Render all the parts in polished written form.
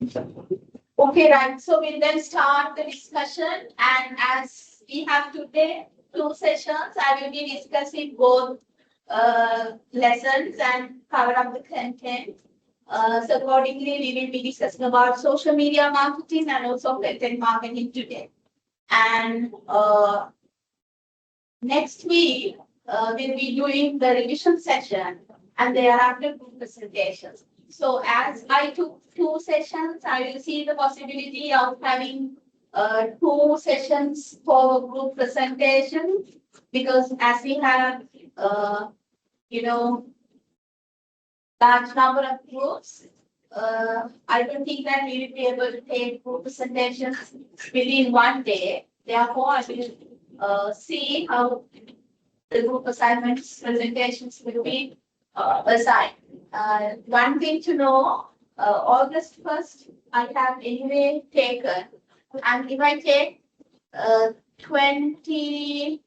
Okay, right. So we'll then start the discussion. And as we have today two sessions, I will be discussing both lessons and cover up the content. So accordingly, we will be discussing about social media marketing and also content marketing today. And next week, we'll be doing the revision session and thereafter group presentations. So as I took two sessions, I will see the possibility of having two sessions for group presentation, because as we have, you know, large number of groups, I don't think that we will be able to take group presentations within one day. Therefore, I will see how the group assignments presentations will be assigned. One thing to know, August 1st, I have anyway taken, and if I take 25th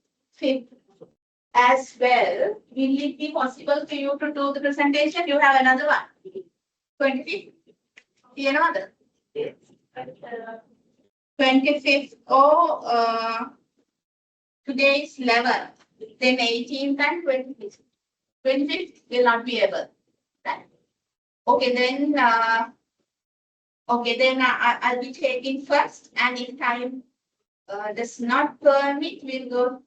as well, will it be possible for you to do the presentation? You have another one. 25th? You know another? Yes. 25th. Oh, today is 11th. Then 18th and 25th. 25th will not be able. Right? Okay, then I'll be taking first, and if time does not permit, we'll go.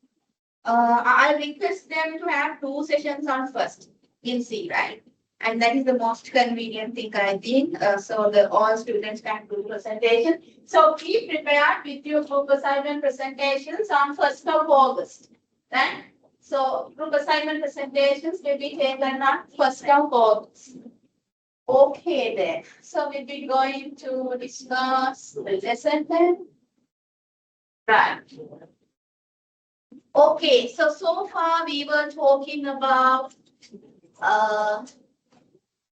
I'll request them to have two sessions on first. We'll see, right? And that is the most convenient thing, I think. So the all students can do presentation. So be prepared with your group assignment presentations on 1st of August. Right? So group assignment presentations will be taken on 1st of August. Okay then. So we'll be going to discuss the lesson then. Right. Okay, so far we were talking about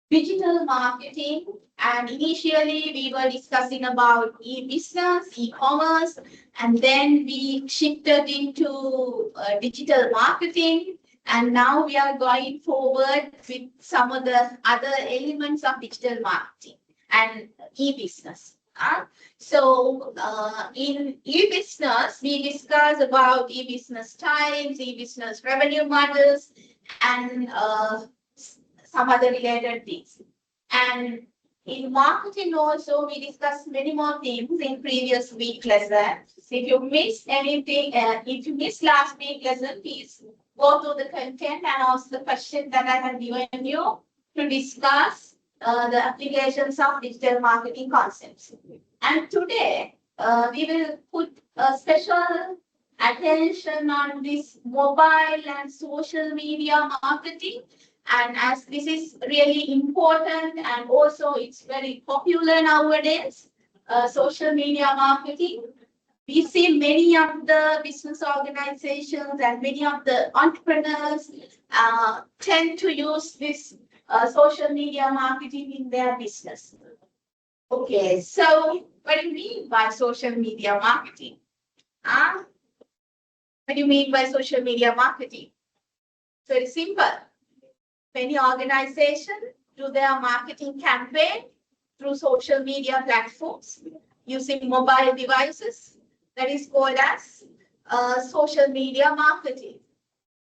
digital marketing, and initially we were discussing about e-business, e-commerce, and then we shifted into digital marketing, and now we are going forward with some of the other elements of digital marketing and e-business. So in e-business, we discuss about e-business types, e-business revenue models, and some other related things. And in marketing also, we discussed many more things in previous week lesson. So if you missed anything, if you missed last week lesson, please go through the content and ask the question that I have given you to discuss the applications of digital marketing concepts. And today, we will put a special attention on this mobile and social media marketing. And as this is really important and also it's very popular nowadays, social media marketing, we see many of the business organizations and many of the entrepreneurs tend to use this social media marketing in their business. Okay, so what do you mean by social media marketing? What do you mean by social media marketing? So it's simple. Many organizations do their marketing campaign through social media platforms using mobile devices. That is called as social media marketing.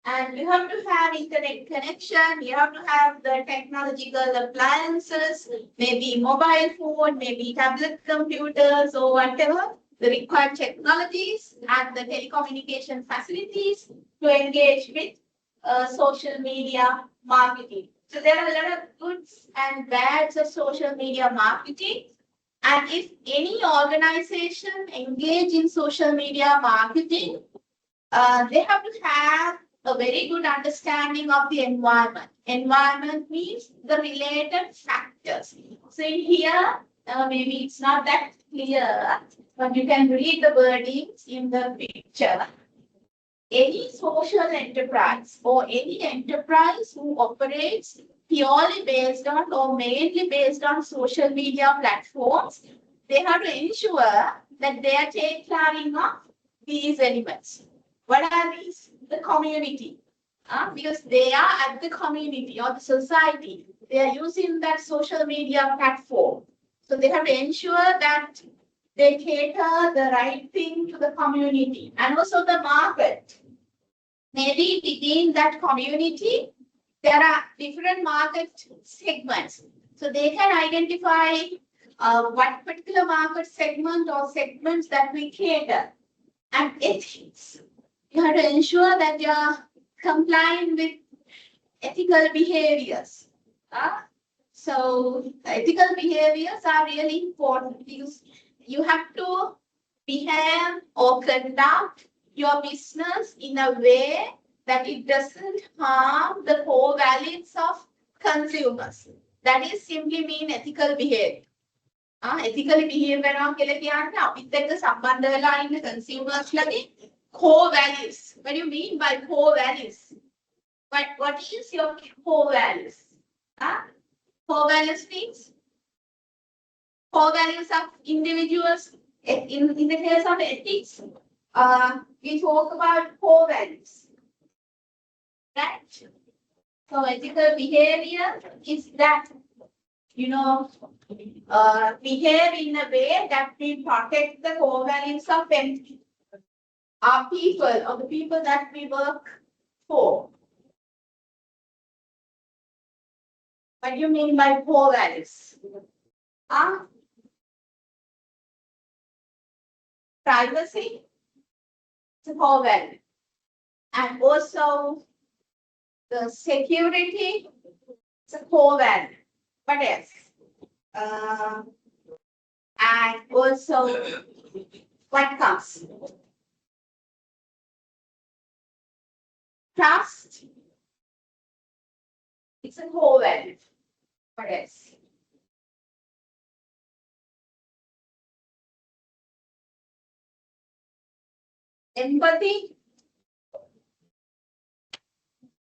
And you have to have internet connection, you have to have the technological appliances, maybe mobile phone, maybe tablet computers or whatever, the required technologies and the telecommunication facilities to engage with social media marketing. So there are a lot of goods and bads of social media marketing. And if any organization engage in social media marketing, they have to have a very good understanding of the environment. Environment means the related factors. So in here, maybe it's not that clear, but you can read the wordings in the picture. Any social enterprise or any enterprise who operates purely based on or mainly based on social media platforms, they have to ensure that they are taking care of these elements. What are these? The community. Because they are at the community or the society. They are using that social media platform. So they have to ensure that they cater the right thing to the community and also the market. Maybe within that community, there are different market segments. So they can identify what particular market segment or segments that we cater. And ethics. You have to ensure that you are complying with ethical behaviors. So ethical behaviors are really important because you have to behave or conduct your business in a way that it doesn't harm the core values of consumers. That is simply mean ethical behavior. Ethically behave වෙනවා කියලා කියන්නේ අපිත් එක්ක සම්බන්ධ වෙලා ඉන්න consumers ලගේ core values. What do you mean by core values? What is your core values? Core values means core values of individuals. In the case of ethics, we talk about core values, right? So ethical behavior is that, behave in a way that we protect the core values of our people or the people that we work for. What do you mean by core values? Privacy is a core value. And also the security is a core value. What else? And also what comes? Trust. It's a core value. What else? Empathy.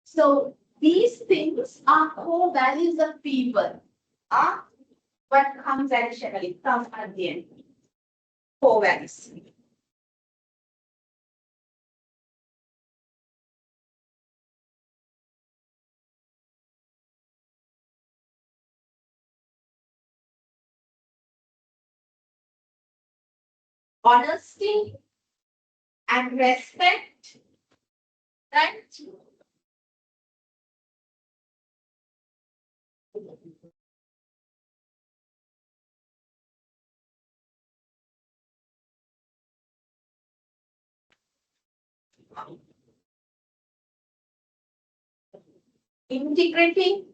So these things are core values of people. What comes additionally from at the end? Core values. Honesty and respect, right? Integrity.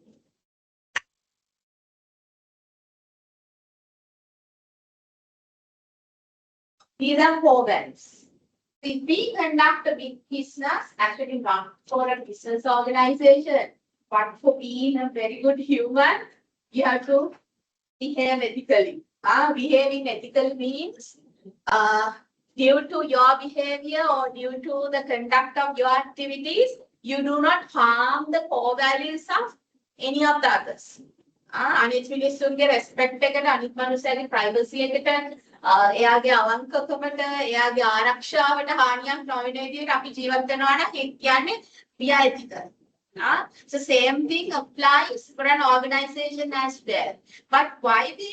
These are core values. If we conduct a big business, actually not for a business organization, but for being a very good human, you have to behave ethically. Behaving ethically means due to your behavior or due to the conduct of your activities, you do not harm the core values of any of the others. අනිත් මිනිස්සුන්ගේ respect එකට අනිත් මිනිස්සුන්ගේ privacy එකට එයාගේ අවංකකමට එයාගේ ආරක්ෂාවට හානියක් නොවන විදිහට අපි ජීවත් වෙනවා නම් ඒ කියන්නේ we are ethical. So same thing applies for an organization as well. But why we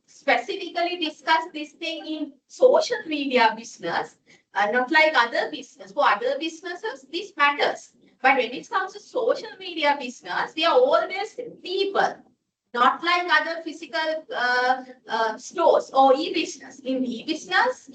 specifically discuss this thing in social media business, not like other business. For other businesses, this matters. But when it comes to social media business, they are always people, not like other physical stores or e-business. In e-business,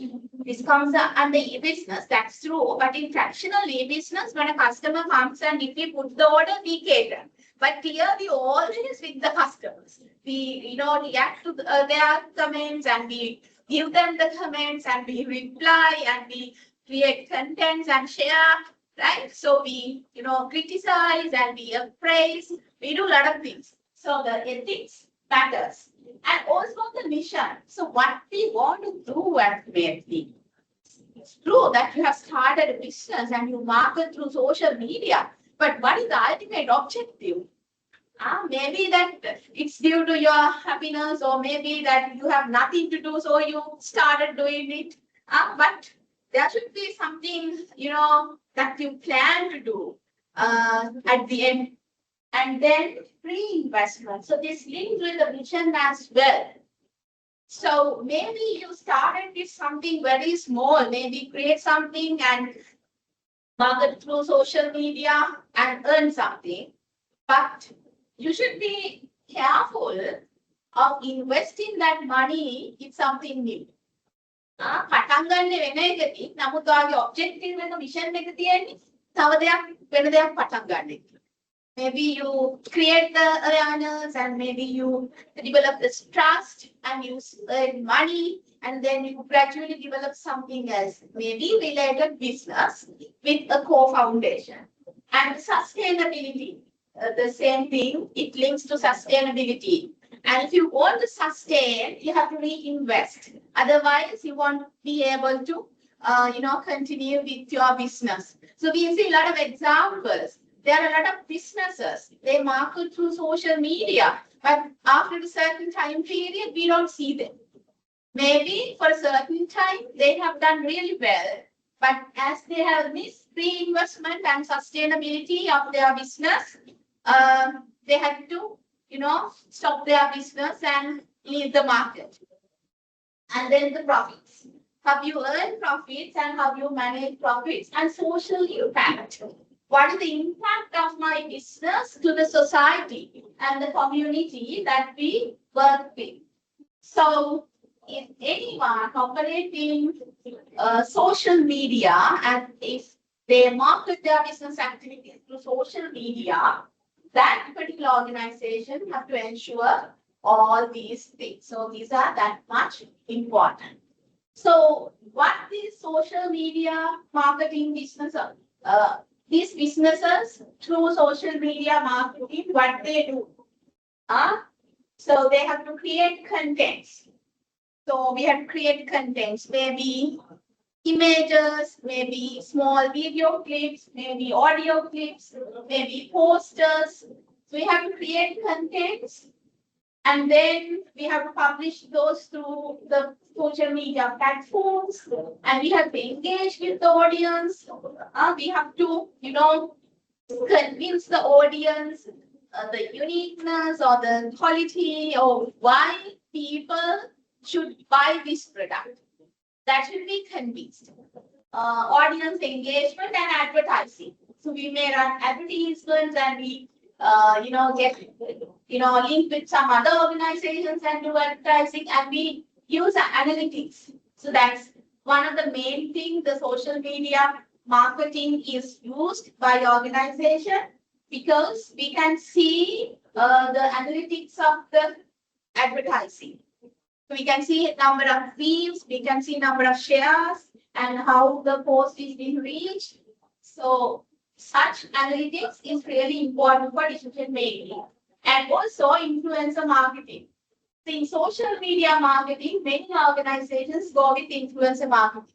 this comes under e-business, that's true. But in traditional e-business, when a customer comes and if we put the order, we cater. But here we always with the customers. We react to their comments and we give them the comments and we reply and we create contents and share. Right? So we, criticize and we praise. We do a lot of things. So the ethics matters. And also the mission. So what we want to do at Maybe. It's true that you have started a business and you market through social media. But what is the ultimate objective? Maybe that it's due to your happiness or maybe that you have nothing to do, so you started doing it. But there should be something, that you plan to do at the end. and then pre-investment. So this linked with the vision as well. So maybe you started with something very small, maybe create something and market through social media and earn something. But you should be careful of investing that money in something new. පටන් ගන්න වෙන එකදී නමුත් ඔයාගේ objective එක mission එක තියෙන්නේ තව දෙයක් වෙන දෙයක් පටන් ගන්න එක. Maybe you create the awareness and maybe you develop this trust and you earn money and then you gradually develop something else, maybe related business with a co-foundation. And sustainability, the same thing, it links to sustainability. And if you want to sustain, you have to reinvest. Otherwise, you won't be able to, continue with your business. So we see a lot of examples. There are a lot of businesses. They market through social media, but after a certain time period, we don't see them. Maybe for a certain time, they have done really well, but as they have missed reinvestment and sustainability of their business, they had to stop their business and leave the market. And then the profits. Have you earned profits and have you managed profits and social impact? What is the impact of my business to the society and the community that we work with? So if anyone operating social media and if they market their business activities through social media, that particular organization have to ensure all these things. So these are that much important. So what these social media marketing businesses, these businesses through social media marketing, what they do? So they have to create contents. So we have to create contents, maybe images, maybe small video clips, maybe audio clips, maybe posters. So we have to create contents and then we have to publish those through the social media platforms and we have to engage with the audience. We have to, convince the audience the uniqueness or the quality or why people should buy this product. That should be convinced. Audience engagement and advertising. So we may run advertisements and we, get, linked with some other organizations and do advertising and we use analytics. So that's one of the main things the social media marketing is used by organization because we can see the analytics of the advertising. We can see number of views, we can see number of shares and how the post is being reached. So such analytics is really important for decision making and also influencer marketing. So in social media marketing, many organizations go with influencer marketing.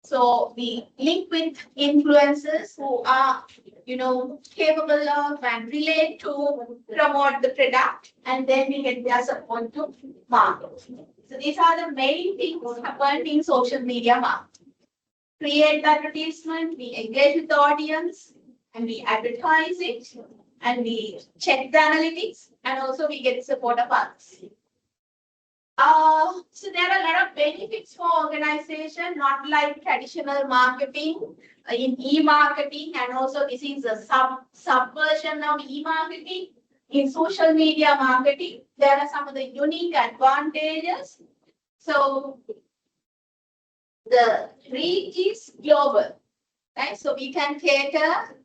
So we link with influencers who are, capable of and relate to promote the product and then we get their support to market. So these are the main things happened in social media marketing. Create the advertisement, we engage with the audience, and we advertise it, and we check the analytics, and also we get the support of others. So there are a lot of benefits for organization, not like traditional marketing in e-marketing, and also this is a subversion of e-marketing. In social media marketing, there are some of the unique advantages. So the reach is global, right? So we can cater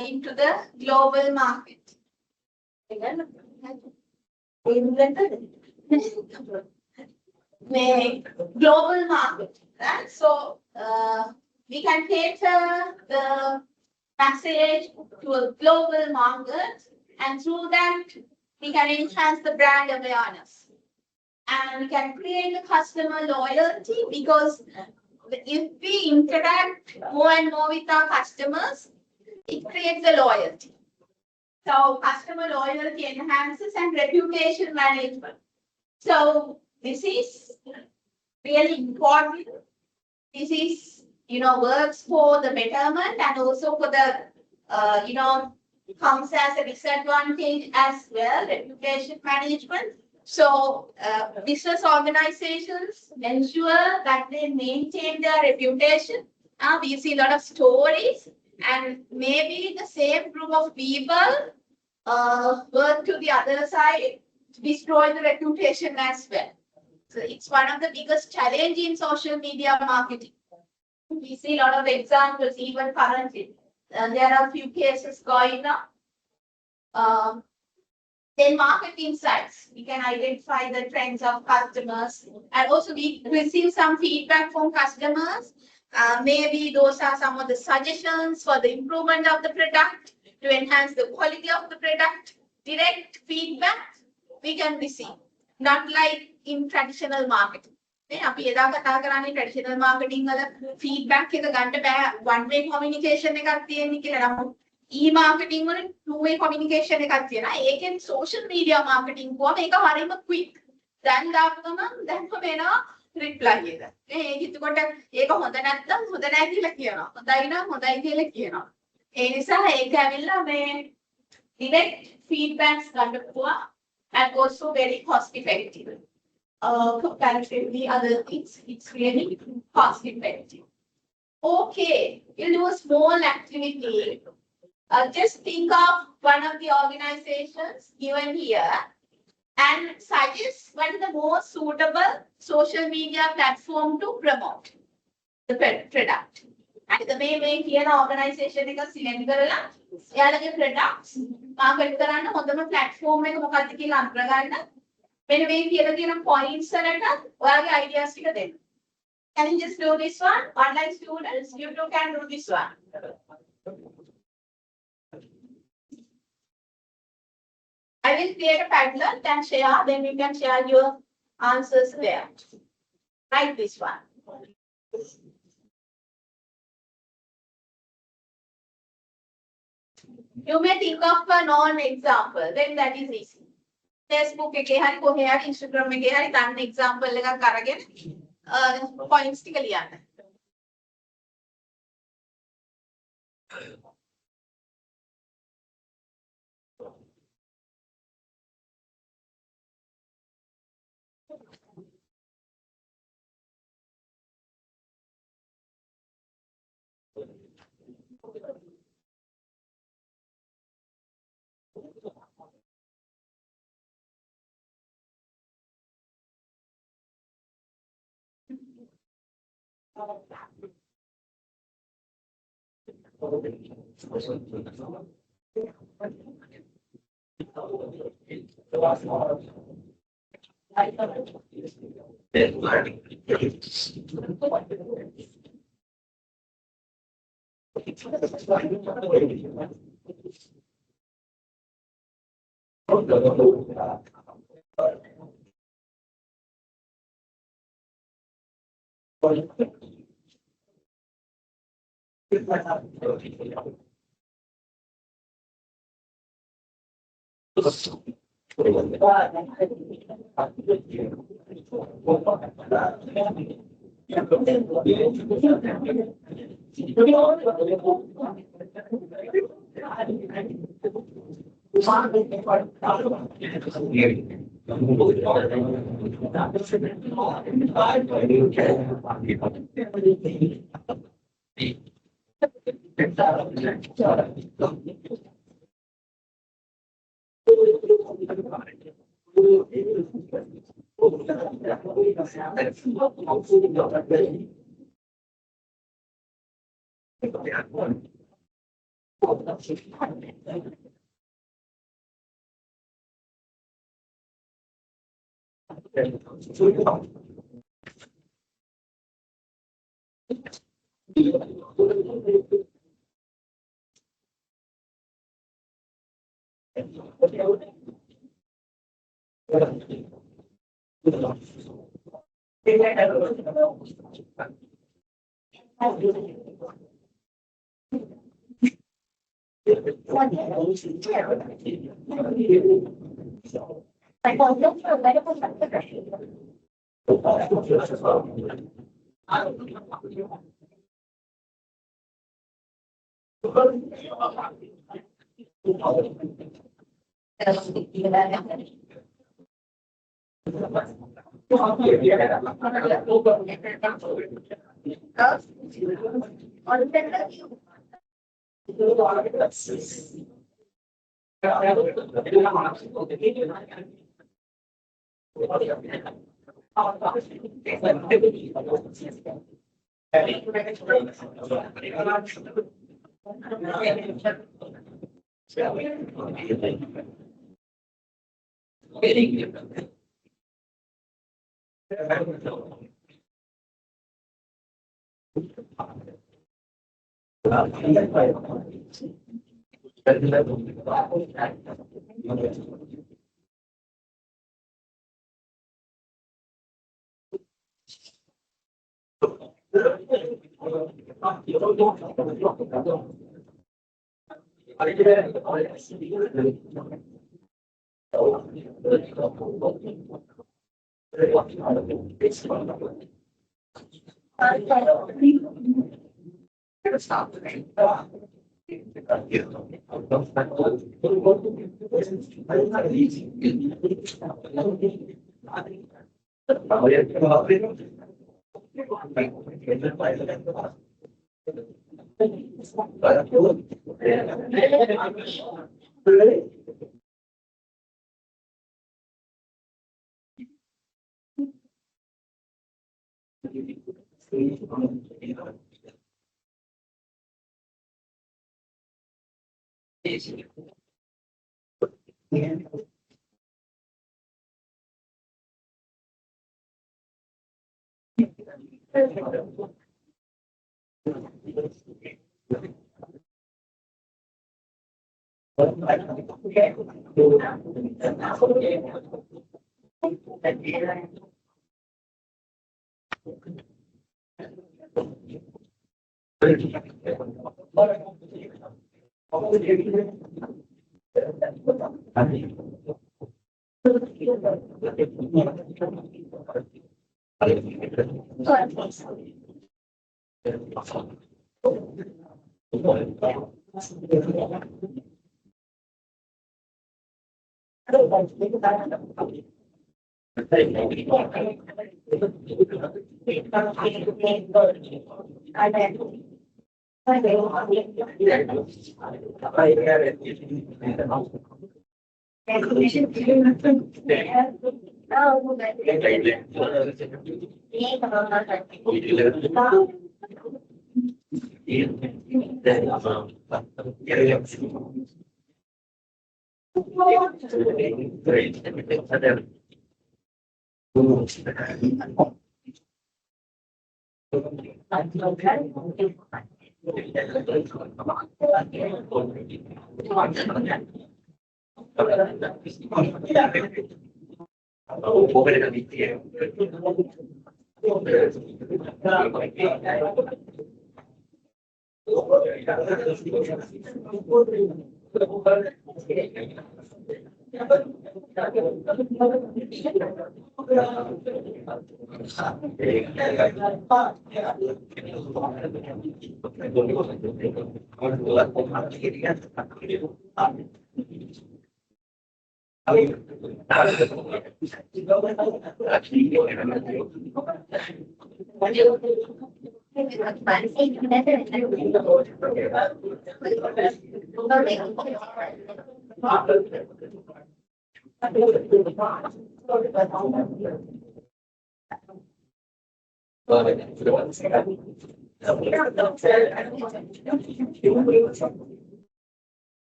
into the global market. Global market, right? So we can cater the message to a global market. And through that, we can enhance the brand awareness. And we can create the customer loyalty because if we interact more and more with our customers, it creates a loyalty. So customer loyalty enhances and reputation management. So this is really important. This is, works for the betterment and also for the, comes as a disadvantage as well, reputation management. So business organizations ensure that they maintain their reputation. We see a lot of stories, and maybe the same group of people work to the other side to destroy the reputation as well. So it's one of the biggest challenge in social media marketing. We see a lot of examples even currently. There are a few cases going on. Then market insights. We can identify the trends of customers, and also we receive some feedback from customers. Maybe those are some of the suggestions for the improvement of the product to enhance the quality of the product. Direct feedback we can receive, not like in traditional marketing. අපි එදා කතා කරන්නේ traditional marketing වල feedback එක ගන්න බෑ, one way communication එකක් තියෙන්නේ කියලා. නමුත් e-marketing වල two way communication එකක් තියෙනවා. ඒකෙන් social media marketing කොහොම ඒක හරියම quick. දැන් දාපු ගමන් දැන්ම වෙනවා reply එක. ඒක එතකොට ඒක හොඳ නැත්නම් හොඳ නැහැ කියලා කියනවා. හොඳයි නම් හොඳයි කියලා කියනවා. ඒ නිසා ඒක ඇවිල්ලා මේ direct feedbacks ගන්න පුළුවන්, and also very cost effective. Comparatively other things, it's really cost effective. Okay, we'll do a small activity. Just think of one of the organizations given here and suggest what is the most suitable social media platform to promote the product. And the way here organization එක select කරලා එයාලගේ products market කරන්න හොඳම platform එක මොකක්ද කියලා අඳුරගන්න. මෙන්න මේ කියලා තියෙන points වලට ඔයාගේ ideas ටික දෙන්න. Can you just do this one? Online students, you too can do this one. I will create a Padlet and share, then you can share your answers there. Like this one. You may think of a non-example, then that is easy. Facebook එකේ හරි කොහේ හරි Instagram එකේ හරි ගන්න example එකක් අරගෙන points ටික ලියන්න.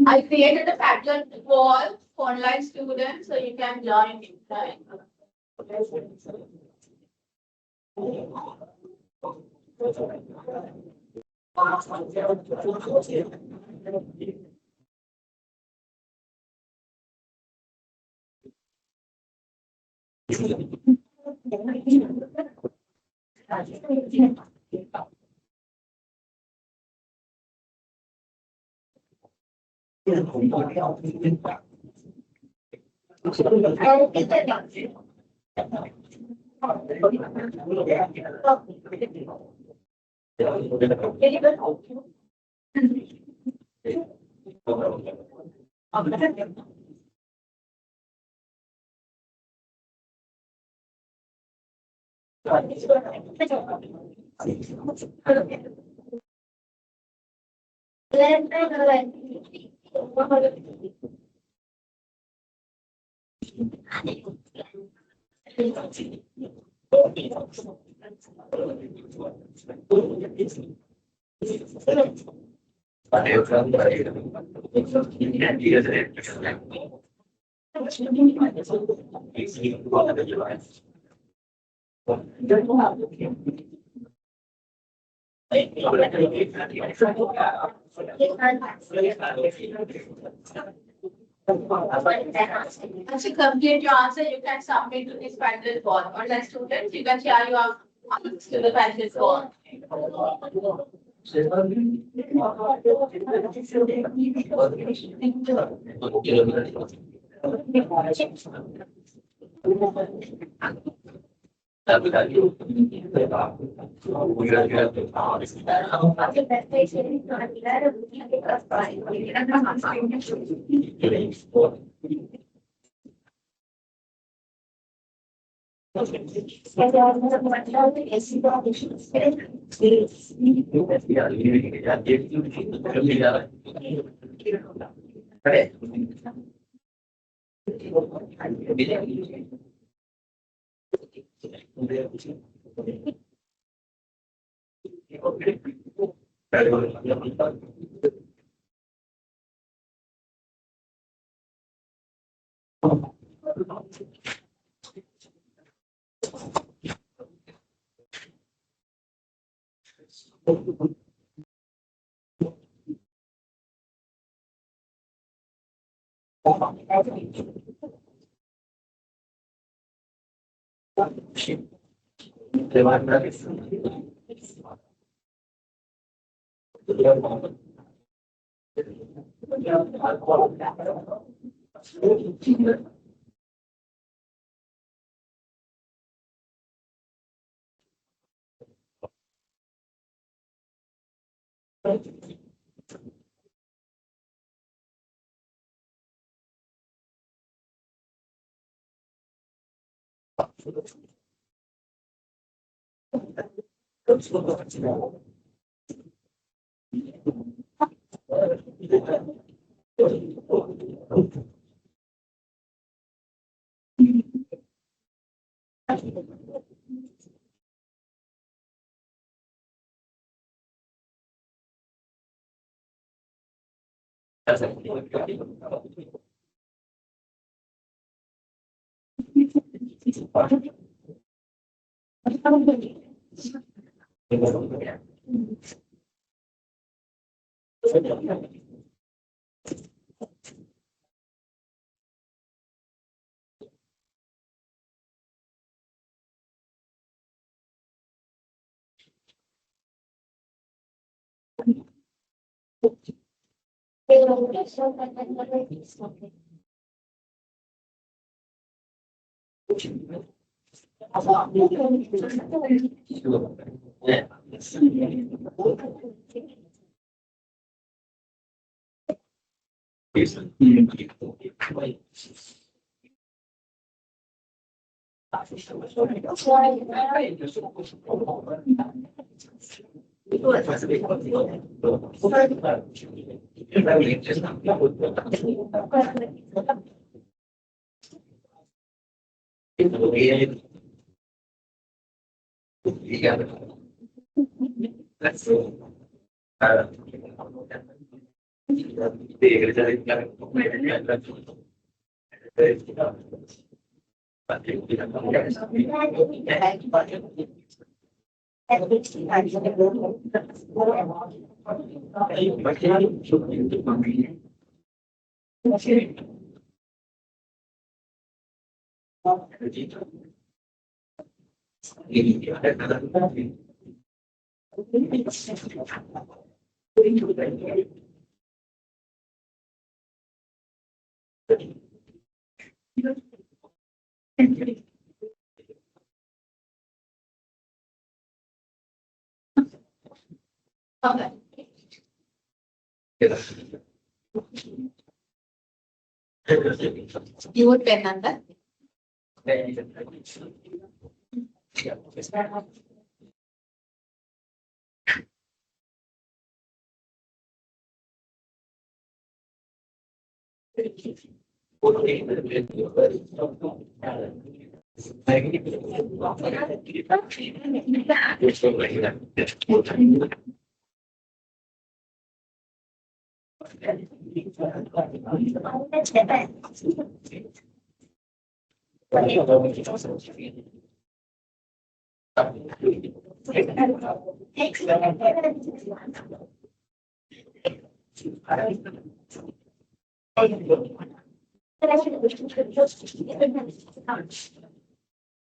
I created a pattern wall for online students so you can join it, right? Once you complete your answer, you can submit to this pattern board. Online students, you can share your answers to the pattern board. Okay. You would pen under.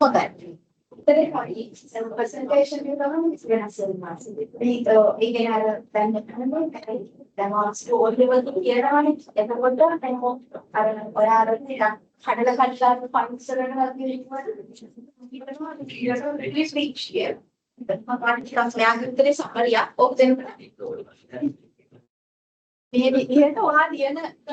For that. Presentation maybe here to add in so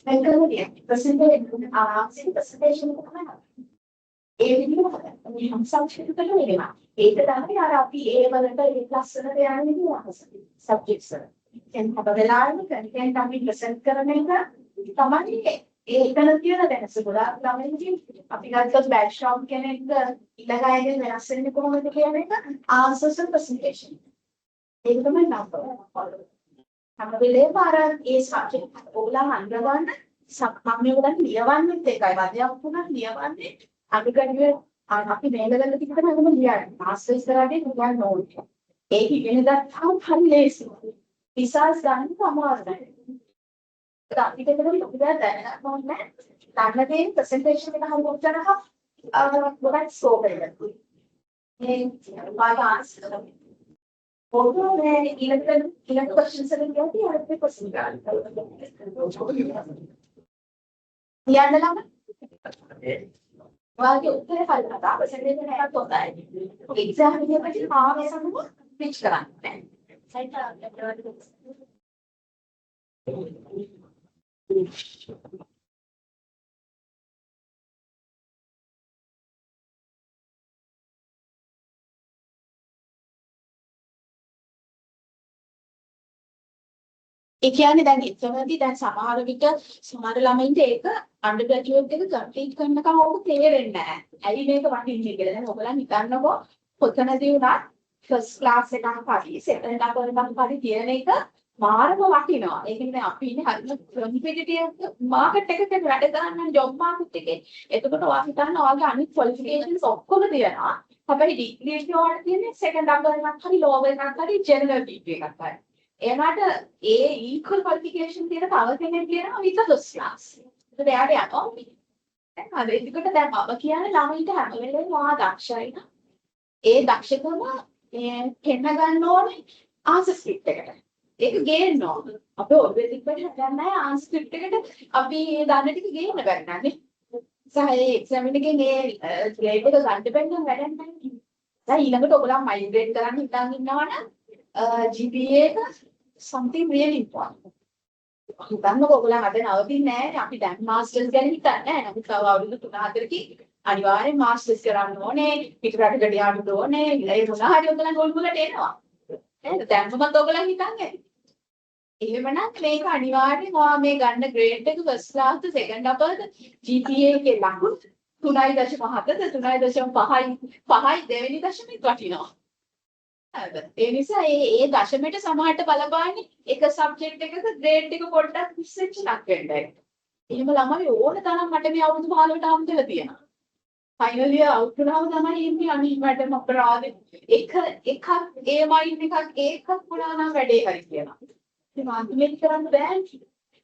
I'm going to go to presentation. Subjects. Can have a reliable content present ඒකන කියන දැනස ගොඩාක් ළමයින්ගේ අපි ගත්තොත් බෑක්ෂ්‍රවුන්ඩ් කෙනෙක් ඉලගායගෙන වෙනස් වෙන්නේ කොහොමද කියන එක ආන්සර්ස් and presentation. ඒක තමයි නම්බර් 1. හැම වෙලේම අර ඒ සබ්ජෙක්ට් ඔයගොල්ලන් අඳගන්න මම මේගොල්ලන් ලියවන්නෙත් ඒකයි වදයක් වුණා ලියවන්නේ අනුගණුවේ අපි මේ ලෙවල් එකට තමයි ලියන්නේ. මාස්ටර් ඉස්සරහදී ලියන්න ඕනේ. ඒක ඉගෙන ගත්තාම හරි ලේසියි. රිසර්ච් ගන්න අමාරුයි. අපි දෙකම උදේ දැනගන්න ඕනේ. ළඟදී ප්‍රසන්ටේෂන් එක හම්බුත් කරනවා ගොඩක් ස්කෝප් එකක්. මේ වාගාස් පොදුවේ ඊළඟ ක්වෙස්චන්ස් වලින් ගියදී අර ක්වෙස්චන් ගන්න. කියන්න ළඟ වාගේ උත්තර කල්පනා ප්‍රසන්ටේෂන් එකක් හොඳයි. එක්සෑම් එකේදී ආවසම පිච් කරන්න. සයිට් ඒ කියන්නේ දැන් එතනදී දැන් සමහර විට සමහර ළමයින්ට ඒක අන්ඩර් ග්‍රැජුවේට් එක කම්ප්ලීට් කරනකම් ඕක තේරෙන්නේ නැහැ. ඇයි මේක වටින්නේ කියලා. දැන් ඔයගොල්ලන් හිතන්නකෝ කොතනදී වුණත් ෆස්ට් ක්ලාස් එකක් හරි සෙකන්ඩ් නම්බර් එකක් හරි කියන එක මාරම වටිනවා. ඒ කියන්නේ අපි ඉන්නේ හරිම කම්පිටිටිව් මාකට් එකක වැඩ කරන්න ජොබ් මාකට් එකේ. එතකොට ඔයා හිතන්න ඔයාගේ අනිත් ක්වොලිෆිකේෂන්ස් ඔක්කොම තියෙනවා. හැබැයි ඩිග්‍රී එක ඔයාලට තියෙන්නේ සෙකන්ඩ් නම්බර් එකක් හරි ලෝවර් එකක් හරි ජෙනරල් ඩිග්‍රී එකක් හරි. එයාට ඒ ඉක්වල් ක්වොලිෆිකේෂන් තියෙන තව කෙනෙක් කියනවා විත ෆස්ට් ක්ලාස්. ඒකට එයාට යනවා. දැන් අද ඒකට දැන් මම කියන්නේ ළමයින්ට හැම වෙලේම වා දක්ෂයි නා. ඒ දක්ෂකම පෙන්න ගන්න ඕනේ ආන්සර් ස්ක්‍රිප්ට් එකට. ඒක ගේන්න ඕන. අපි ඔබේ තිබ්බට හදන්නේ නැහැ ආන්සර් ස්ක්‍රිප්ට් එකට අපි දන්න ටික ගේන්න ගන්නනේ. සහය එක්සෑම් එකේ මේ ග්‍රේඩ් එක ගන්න බැන්න වැඩක් නැහැ. දැන් ඊළඟට ඔයගොල්ලන් මයිග්‍රේට් කරන්න හිතන් ඉන්නවනම් GPA එක something really important. හිතන්නකො ඔයගොල්ලන් අද නවතින්නේ නැහැ. අපි දැන් මාස්ටර්ස් ගැන හිතන්නේ නැහැ. නමුත් තව අවුරුදු 3-4කින් අනිවාර්යෙන් මාස්ටර්ස් කරන්න ඕනේ. පිටරටකට යන්න ඕනේ. ඒ මොනවා හරි ඔයගොල්ලන් ගොල්ලන්ට එනවා. නේද? දැන් මොකද ඔයගොල්ලන් හිතන්නේ? එහෙමනම් මේක අනිවාර්යෙන් ඔයා මේ ගන්න ග්‍රේඩ් එක ෆස්ට් ක්ලාස් ද සෙකන්ඩ් අපර්ද GPA එකේ ලකුණු 3.7ද 3.5යි දෙවෙනි දශමෙත් වටිනවා. හරිද? ඒ නිසා ඒ දශමයට සමහරට බලපාන්නේ එක සබ්ජෙක්ට් එකක ග්‍රේඩ් එක පොඩ්ඩක් මිස් වෙච්ච ලක් වෙන්නයි. එහෙම ළමයි ඕන තරම් මට මේ අවුරුදු 15ට හම්බෙලා තියෙනවා. ෆයිනල් ඉයර් අවුට් වුණාම තමයි ඉන්නේ අනිත් මටම අපරාධෙ එකක් ඒ වයින් එකක් වුණා නම් වැඩේ හරි කියනවා. ඉතින් අන්තිමේට කරන්න බෑ.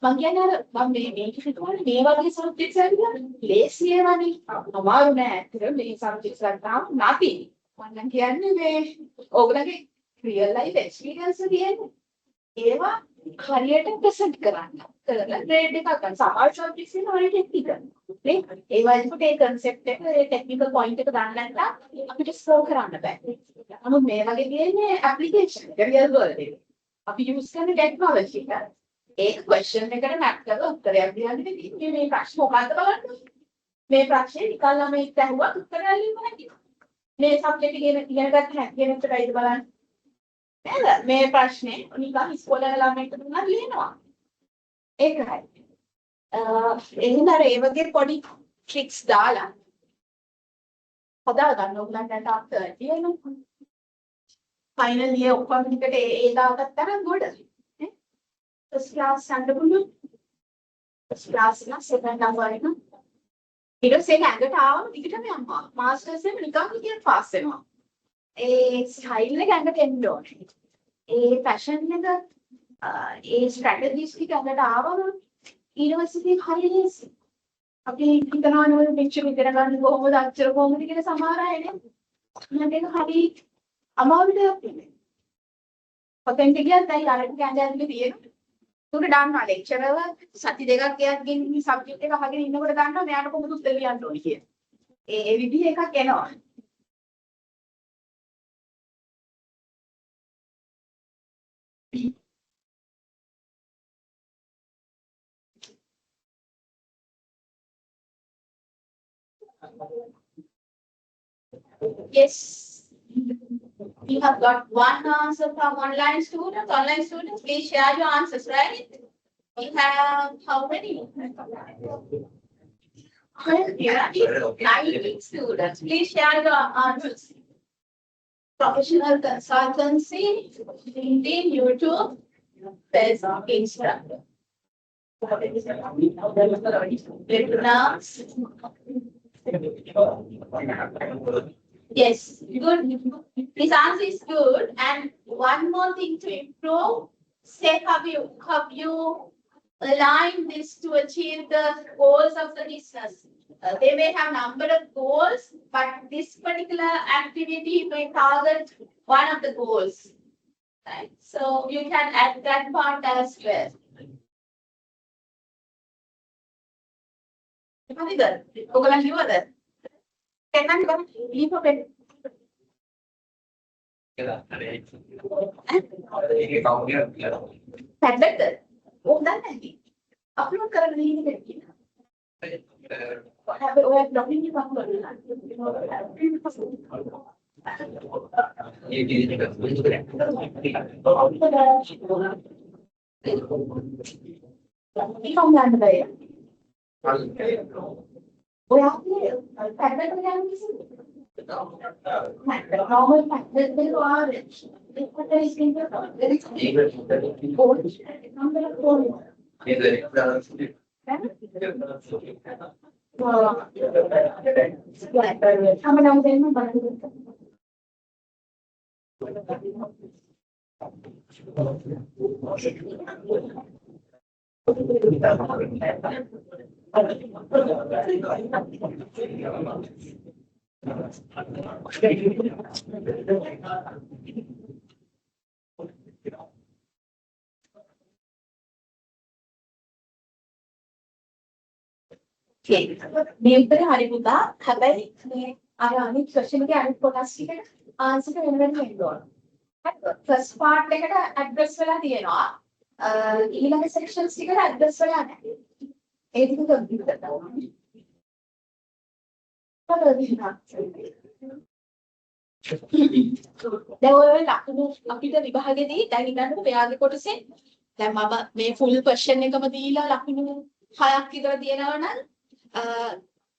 මං කියන්නේ අර මම මේක හිතුවානේ මේ වගේ සබ්ජෙක්ට්ස් ඇවිල්ලා ලේසි ඒවානේ. අමාරු නෑ. ඇත්තට මේ සබ්ජෙක්ට්ස් ගත්තාම නැති. මම කියන්නේ මේ ඕගොල්ලන්ගේ රියල් ලයිෆ් එක්ස්පීරියන්ස් තියෙන්නේ. ඒවා හරියට ප්‍රසන්ට් කරන්න. කරලා ග්‍රේඩ් එකක් ගන්න. සමහර සබ්ජෙක්ට්ස් ඉන්න හරියට ටෙක්නිකල්. නේ? ඒ වගේ ඒ concept එක ඒ ටෙක්නිකල් පොයින්ට් එක ගන්න නැත්නම් අපිට ස්කෝර් කරන්න බෑ. නමුත් මේ වගේ තියෙන්නේ ඇප්ලිකේෂන් එක රියල් වර්ල්ඩ් එකේ. අපි යූස් කරන ටෙක්නොලොජි එක. ඒක ක්වෙස්චන් එකට මැප් කරලා උත්තරයක් දෙන්නේ මේ ප්‍රශ්න මොකක්ද බලන්න. මේ ප්‍රශ්නේ නිකන් ළමයි ඇහුවත් උත්තරය ලියන්න නැහැ. මේ සබ්ජෙක්ට් එක ඉගෙන ගන්න හැකියෙන්නට බැයිද බලන්න. නේද? මේ ප්‍රශ්නේ නිකන් ඉස්කෝලේ ළමයින්ට දුන්නා ලියනවා. ඒකයි. එහෙනම් ඒ වගේ පොඩි ට්‍රික්ස් දාලා හදා ගන්න ඕගලන්ට අත්දැක තියෙනවා. ෆයිනල් ඉයර් ඔක්කොම ටිකට ඒ දාගත්ත තරම් ගොඩ. නේ? ෆස්ට් ක්ලාස් සම්ඩබුළු ෆස්ට් ක්ලාස් එක සෙකන්ඩ් නම්බර් එක ඊට පස්සේ ඇඟට ආවම දිගටම යනවා. මාස්ටර්ස් එකේ නිකන් විදියට පාස් වෙනවා. ඒ ස්ටයිල් එක ඇඟට එන්න ඕනේ. ඒ ෆැෂන් එක ඒ ස්ට්‍රැටජිස් ටික ඇඟට ආවම යුනිවර්සිටි එක හරියන්නේ. අපි හිතනවා නේද පික්චර් ඉගෙන ගන්න කොහොමද අක්ෂර කොහොමද කියලා සමහර අය නේ. මම ඒක හරි අමාරුද කියන්නේ. පොතෙන්ට ගියත් අය අරගෙන කැඳැල්ලේ තියෙනවා. උඩ දාන්නවා ලෙක්චරර්ව සති දෙකක් ගියත් මේ සබ්ජෙක්ට් එක අහගෙන ඉන්නකොට දාන්නවා මෙයාට කොහොමද උත්තර ලියන්න ඕනේ කියලා. ඒ විදිහ එකක් එනවා. Yes. You have got one answer from online students. Online students, please share your answers, right? We have how many? 90 students. Please share your answers. Professional consultancy, LinkedIn, YouTube, Facebook, Instagram. Webinars. Yes, good. This answer is good. And one more thing to improve, say have you align this to achieve the goals of the business. They may have number of goals, but this particular activity may target one of the goals. Right? So you can add that part as well. Upload කරන්න දෙන්නේ කියලා. හැබැයි ඔය blogging එකක් කරලා මේ උත්තරේ හරි පුතා. හැබැයි මේ අර අනිත් ක්වෙස්චන් එකේ අනිත් කොටස් ටිකට ආන්සර් වෙන වෙනම එන්න ඕන. first part එකට address වෙලා තියෙනවා. ඊළඟ sections ටිකට address වෙලා නැහැ. ඒ ටික complete කරනවා. දැන් ඔය ලකුණු අපිට විභාගෙදී දැන් ඉන්නකොට මෙයාගේ කොටසේ දැන් මම මේ full question එකම දීලා ලකුණු 6ක් විතර තියෙනවා නම්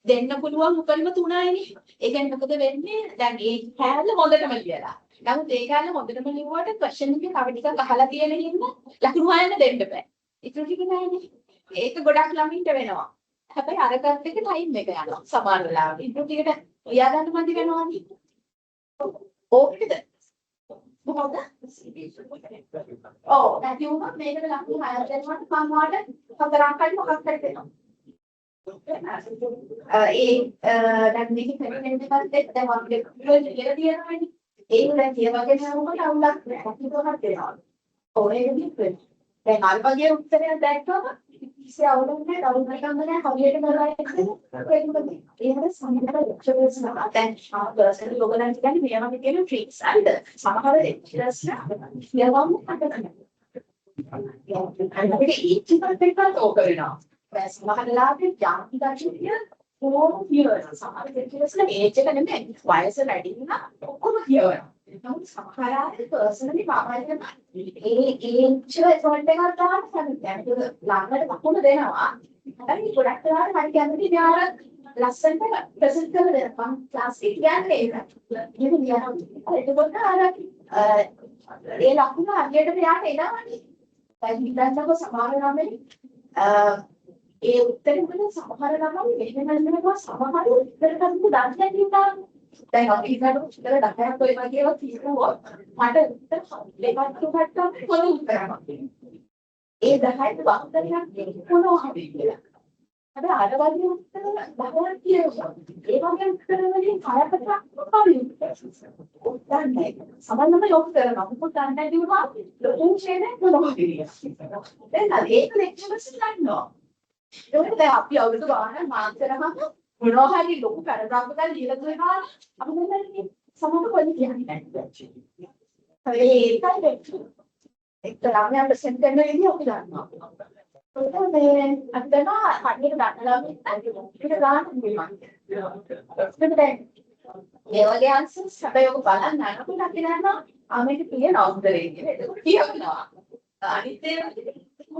දෙන්න පුළුවන් උපරිම 3යිනේ. ඒ කියන්නේ මොකද වෙන්නේ? දැන් ඒ කෑල්ල හොඳටම ලියලා. නමුත් ඒ කෑල්ල හොඳටම ලිව්වට question එකේ තව ටිකක් අහලා තියෙන හින්දා ලකුණු 6න්න දෙන්න බෑ. ඒක ටික නෑනේ. ඒක ගොඩක් ළමින්ට වෙනවා. හැබැයි අරකට එක ටයිම් එක යනවා. සමාන වෙලාවට. ඉතුරු ටිකට ඔයා ගන්න මදි වෙනවනේ. ඕකේද? මොකද? ඔව් නැති වුණොත් මේකට ලකුණු 6ක් දෙනකොට මම ඔයාලට 4ක් හරි මොකක් හරි දෙනවා. දැන් මේක කරගෙන ඉඳපස්සේ දැන් අපිට කියලා තියෙනවානේ. ඒක දැන් කියවගෙන යනකොට අවුලක් නැහැ. කිව්වහත් දෙනවා. ඔය විදිහට. දැන් අර වගේ උත්තරයක් දැක්කම ඉතින් අවුලක් නැහැ. අවුලක් ගන්න නැහැ. හරියට කරලා ඉන්නේ. ඒකට සමහර ලෙක්චරර්ස් ලා දැන් පර්සනල් ඔයගලන්ට කියන්නේ මේ වගේ කියන ට්‍රික්ස් අයිද. සමහර ලෙක්චරර්ස් ලා කියවම හදනවා. අපිට ඒත් එකකට ඕක වෙනවා. සමහර ලාභේ ජාති දර්ශනය 4 years සමහර ලෙක්චරර්ස්ලා ඒජ් එක නෙමෙයි වයස වැඩි වුණා ඔක්කොම කියවනවා. නමුත් සමහර අය පර්සනලි පාවයිද ඒ ඒජ් රිසල්ට් එකක් ගන්න කැමතියි. ඒක ළඟට වකුණ දෙනවා. හැබැයි ගොඩක් වෙලාවට හරි කැමති ඥාන ලස්සනට ප්‍රසන්ට් කරලා දෙනවා. ක්ලාස් එක කියන්නේ ඒක. ඒක කියනවා. එතකොට අර ඒ ලකුණ හරියට මෙයාට එනවනේ. දැන් හිතන්නකො සමහර ළමයි ඒ උත්තරේ වල සමහර ළමයි මෙහෙම නේනවා සමහර උත්තර කරුණු දන්නේ නැති උනා. දැන් අපි හිතනවා උත්තර 10ක් ඔය වගේව තියෙනවා. මට උත්තර දෙකක් තුනක් තමයි පොළ උත්තරයක්. ඒ 10ට වක්තරයක් දෙකනවා හරි කියලා. හැබැයි අර වගේ උත්තර 10ක් කියනවා. ඒ වගේ උත්තර වලින් 6කට හරි උත්තර නැහැ. සමහරවල් යොමු කරනවා. මොකද දන්නේ නැති උනා ලොකු ෂේනේ මොනවා කියලා. දැන් ඒක ලෙක්චරර්ස් ගන්නවා. ඒක දැන් අපි අවුරුදු ගානක් මාත්‍රාම මොනවා හරි ලොකු පැරග්‍රාෆ් එකක් ලියලා දුන්නා අපි දැන් සමහර කොයි කියන්නේ නැහැ. ඒකයි ලෙක්චර්. ඒක ළමයා ප්‍රසන්ට් කරන විදිහ අපි දන්නවා. ඒක මේ අපි දන්නවා කඩේට දාලා ඒක ගන්න පුළුවන්. ඒක දැන් මේ වගේ ආන්සර්ස් හැබැයි ඔක බලන්න අරගෙන අපි දන්නවා මේක තියෙන අවුතරේ කියලා. ඒක කියනවා. අනිත් ඒවා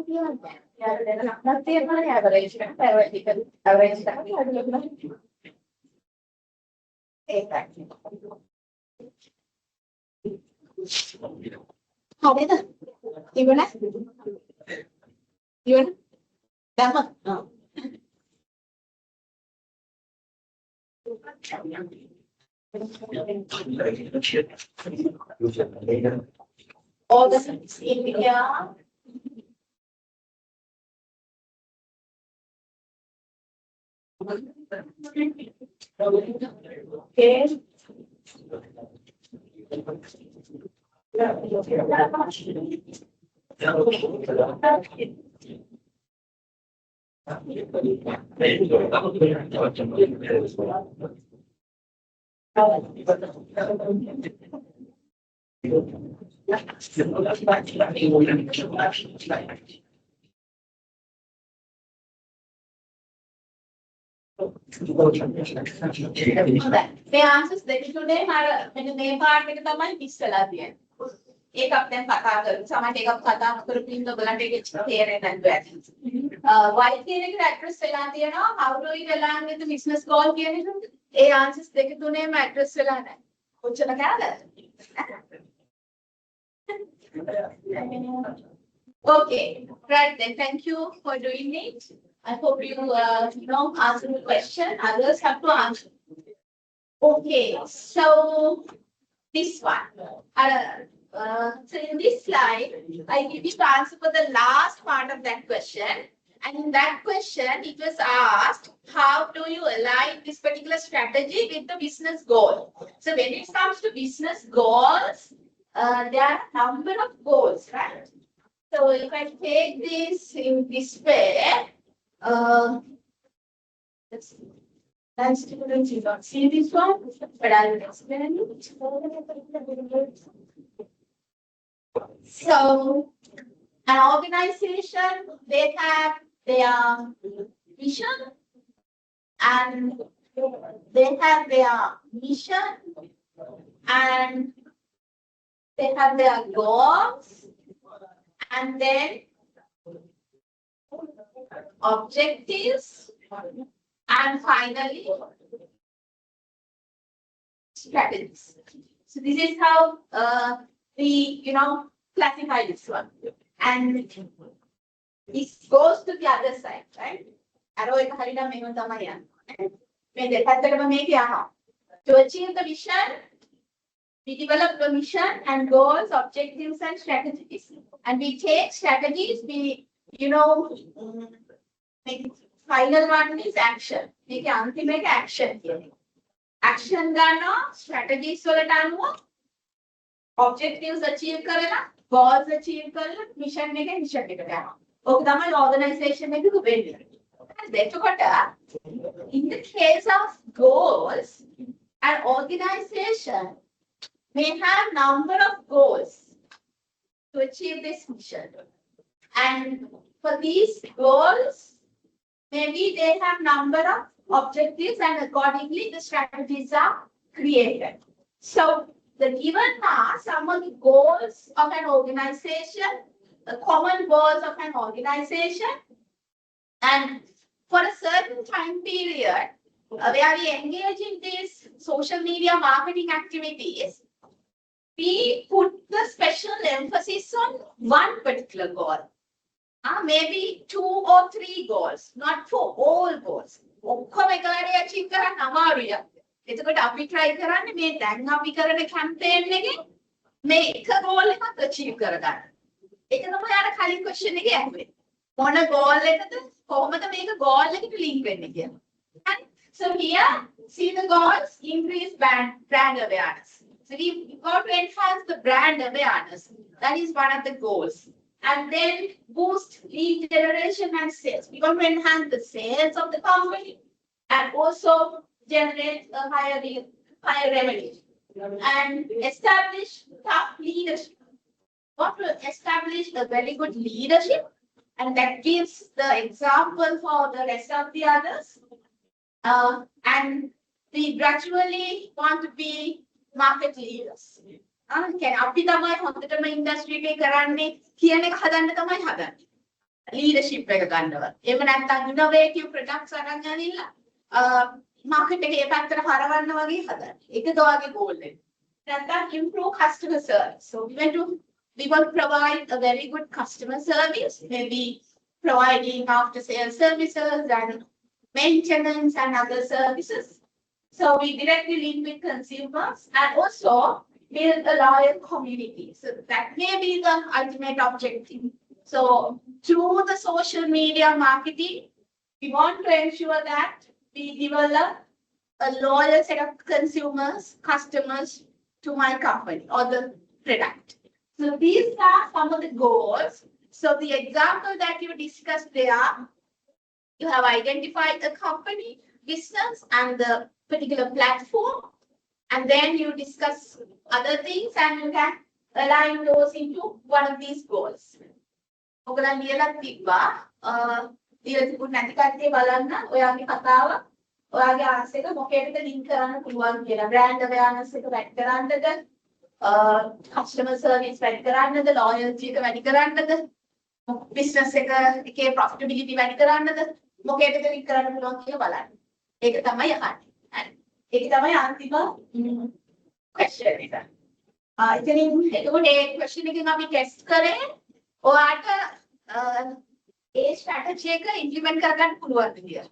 කියන්නේ යාර දැන් ලක්නක් තියෙනවා ඇවරේජ් එකට ඇවරේජ් එකට අඩු ලකුණක් ඒකයි. හරිද? ඉවන? දැම්ම? All the things in here. Okay. මේ ආන්සර්ස් දෙකේ අර මෙන්න මේ පාර්ට් එක තමයි මිස් වෙලා තියෙන්නේ. ඒකක් දැන් කතා කරමු. සමහරට ඒකක් කතා කරපු ඉන්න ඔයගලන්ට ඒක තේරෙන්නේ නැද්ද ඇති. වයි කියන එකට ඇඩ්‍රස් වෙලා තියෙනවා. how do we align with the business goal කියන එක. ඒ ආන්සර්ස් දෙක තුනේම ඇඩ්‍රස් වෙලා නැහැ. කොච්චර කෑද? Okay, right then. Thank you for doing it. I hope you answer the question. Others have to answer. Okay, so this one. So in this slide, I give you the answer for the last part of that question. And in that question, it was asked, how do you align this particular strategy with the business goal? So when it comes to business goals, there are a number of goals, right? So if I take this in this way, let's see. And students, you don't see this one, but I will explain it. So an organization, they have their vision and they have their mission and they have their goals and then objectives and finally strategies. So this is how we classify this one. And this goes to the other side, right? Arrow එක හරියට මෙහෙම තමයි යන්නේ. මේ දෙපැත්තටම මේක යනවා. To achieve the vision, we develop the mission and goals, objectives and strategies. And we take strategies, we make final one is action. මේක අන්තිම එක action කියන්නේ. Action ගන්නවා strategies වලට අනුව objectives achieve කරලා goals achieve කරලා mission එකට යනවා. ඕක තමයි organization එකක වෙන්නේ. In the case of goals, an organization may have number of goals to achieve this mission. And for these goals, maybe they have number of objectives and accordingly the strategies are created. So the given are some of the goals of an organization, the common goals of an organization, and for a certain time period, where we engage in these social media marketing activities, we put the special emphasis on one particular goal. Maybe 2 or 3 goals, not for all goals. ඔක්කොම එකලට achieve කරන්න අමාරුයි. එතකොට අපි try කරන්නේ මේ දැන් අපි කරන campaign එකේ මේ එක goal එකක් achieve කරගන්න. ඒක තමයි අර කලින් question එකේ ඇහුවේ. මොන goal එකද කොහොමද මේක goal එකට link වෙන්නේ කියලා. And so here, see the goals, increase brand awareness. So we got to enhance the brand awareness. That is one of the goals. And then boost lead generation and sales. We got to enhance the sales of the company and also generate a higher revenue. And establish top leadership. Got to establish a very good leadership. And that gives the example for the rest of the others. And we gradually want to be market leaders. අපි තමයි හොඳටම industry එකේ කරන්නේ කියන එක හදන්න තමයි හදන්නේ. ලීඩර්ෂිප් එක ගන්නවා. එහෙම නැත්නම් ඉනෝවේටිව් ප්‍රොඩක්ට්ස් අරන් යනිලා මාකට් එකේ පැත්තට හරවන්න වගේ හදන්නේ. ඒකද ඔයගේ ගෝල් එක. නැත්නම් improve customer service. So we want to provide a very good customer service, maybe providing after sales services and maintenance and other services. So we directly link with consumers and also build a loyal community. So that may be the ultimate objective. So through the social media marketing, we want to ensure that we develop a loyal set of consumers, customers to my company or the product. So these are some of the goals. So the example that you discussed there, you have identified the company, business, and the particular platform. And then you discuss other things and you can align those into one of these goals. ඔයගොල්ලන් ලියලා තිබ්බා ලියලා තිබුණ නැති කට්ටිය බලන්න ඔයාගේ කතාව ඔයාගේ ආන්සර් එක මොකේද ලින්ක් කරන්න පුළුවන් කියලා. brand awareness එක වැඩි කරන්නද, customer service වැඩි කරන්නද, loyalty එක වැඩි කරන්නද, business එකේ profitability වැඩි කරන්නද, මොකේද ලින්ක් කරන්න පුළුවන් කියලා බලන්න. ඒක තමයි අහන්නේ. ඒක තමයි අන්තිම question එක. ඉතින් එතකොට ඒ question එකෙන් අපි test කරේ ඔයාට ඒ strategy එක implement කරගන්න පුළුවන්ද කියලා.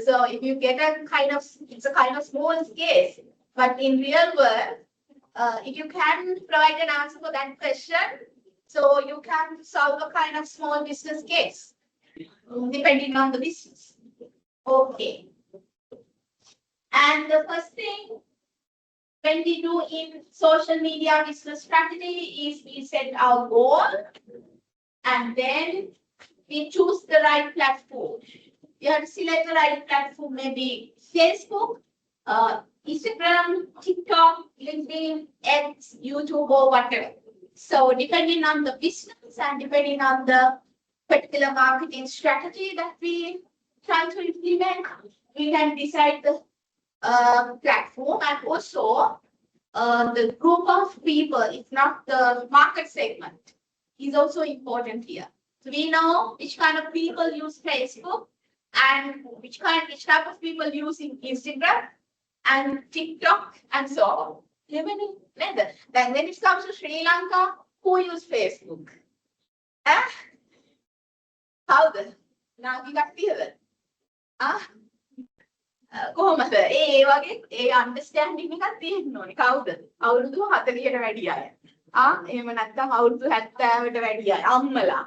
So if you get it's a kind of small case, but in real world, if you can provide an answer for that question, so you can solve a kind of small business case, depending on the business. Okay. And the first thing when we do in social media business strategy is we set our goal and then we choose the right platform. You have to select the right platform, maybe Facebook, Instagram, TikTok, LinkedIn, X, YouTube, or whatever. So depending on the business and depending on the particular marketing strategy that we try to implement, we can decide the platform and also the group of people, if not the market segment, is also important here. So we know which kind of people use Facebook and which type of people using Instagram and TikTok and so on. Then when it comes to Sri Lanka, who use Facebook? Howද? නාකි කට්ටියද? කොහොමද? ඒ වගේ ඒ understanding එකක් තියෙන්න ඕනේ. කවුද? අවුරුදු 40ට වැඩි අය. එහෙම නැත්නම් අවුරුදු 70ට වැඩි අය. අම්මලා.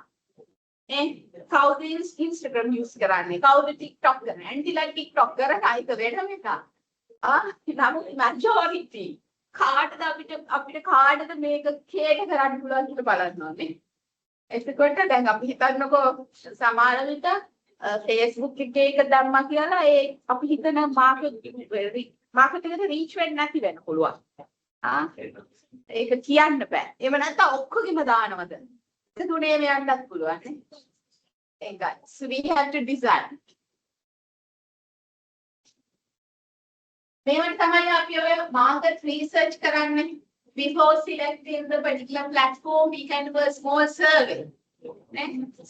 කවුද Instagram use කරන්නේ? කවුද TikTok කරන්නේ? ඇන්ටිලා TikTok කරන අයක වෙනම එකක්. නමුත් majority කාටද අපිට කාටද මේක කේට කරන්න පුළුවන් කියලා බලන්න ඕනේ. එතකොට දැන් අපි හිතන්නකෝ සමහර විට Facebook එකේ එක දැම්මා කියලා ඒ අපි හිතන මාකට් එකට රීච් වෙන්නේ නැති වෙන්න පුළුවන්. ඒක කියන්න බෑ. එහෙම නැත්නම් ඔක්කොගෙම දානවද? ඒක තුනේම යන්නත් පුළුවන් නේ. ඒකයි. So we have to design. මේවට තමයි අපි ඔය market research කරන්නේ. Before selecting the particular platform, we can do a small survey.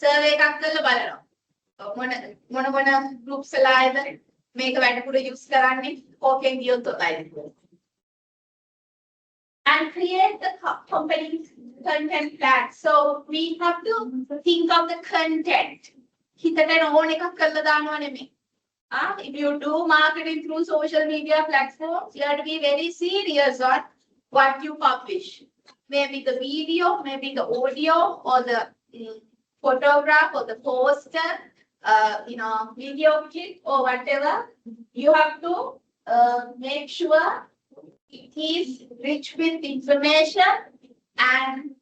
Survey එකක් කරලා බලනවා. මොන groups වලයිද මේක වැඩිපුර use කරන්නේ? ඕකෙන් ගියොත් ඔතයි. And create the company content plan. So we have to think of the content. හිතට ඕන එකක් කරලා දානවා නෙමෙයි. If you do marketing through social media platforms, you have to be very serious on what you publish. Maybe the video, maybe the audio, or the photograph, or the poster, video clip, or whatever. You have to make sure it is rich with information and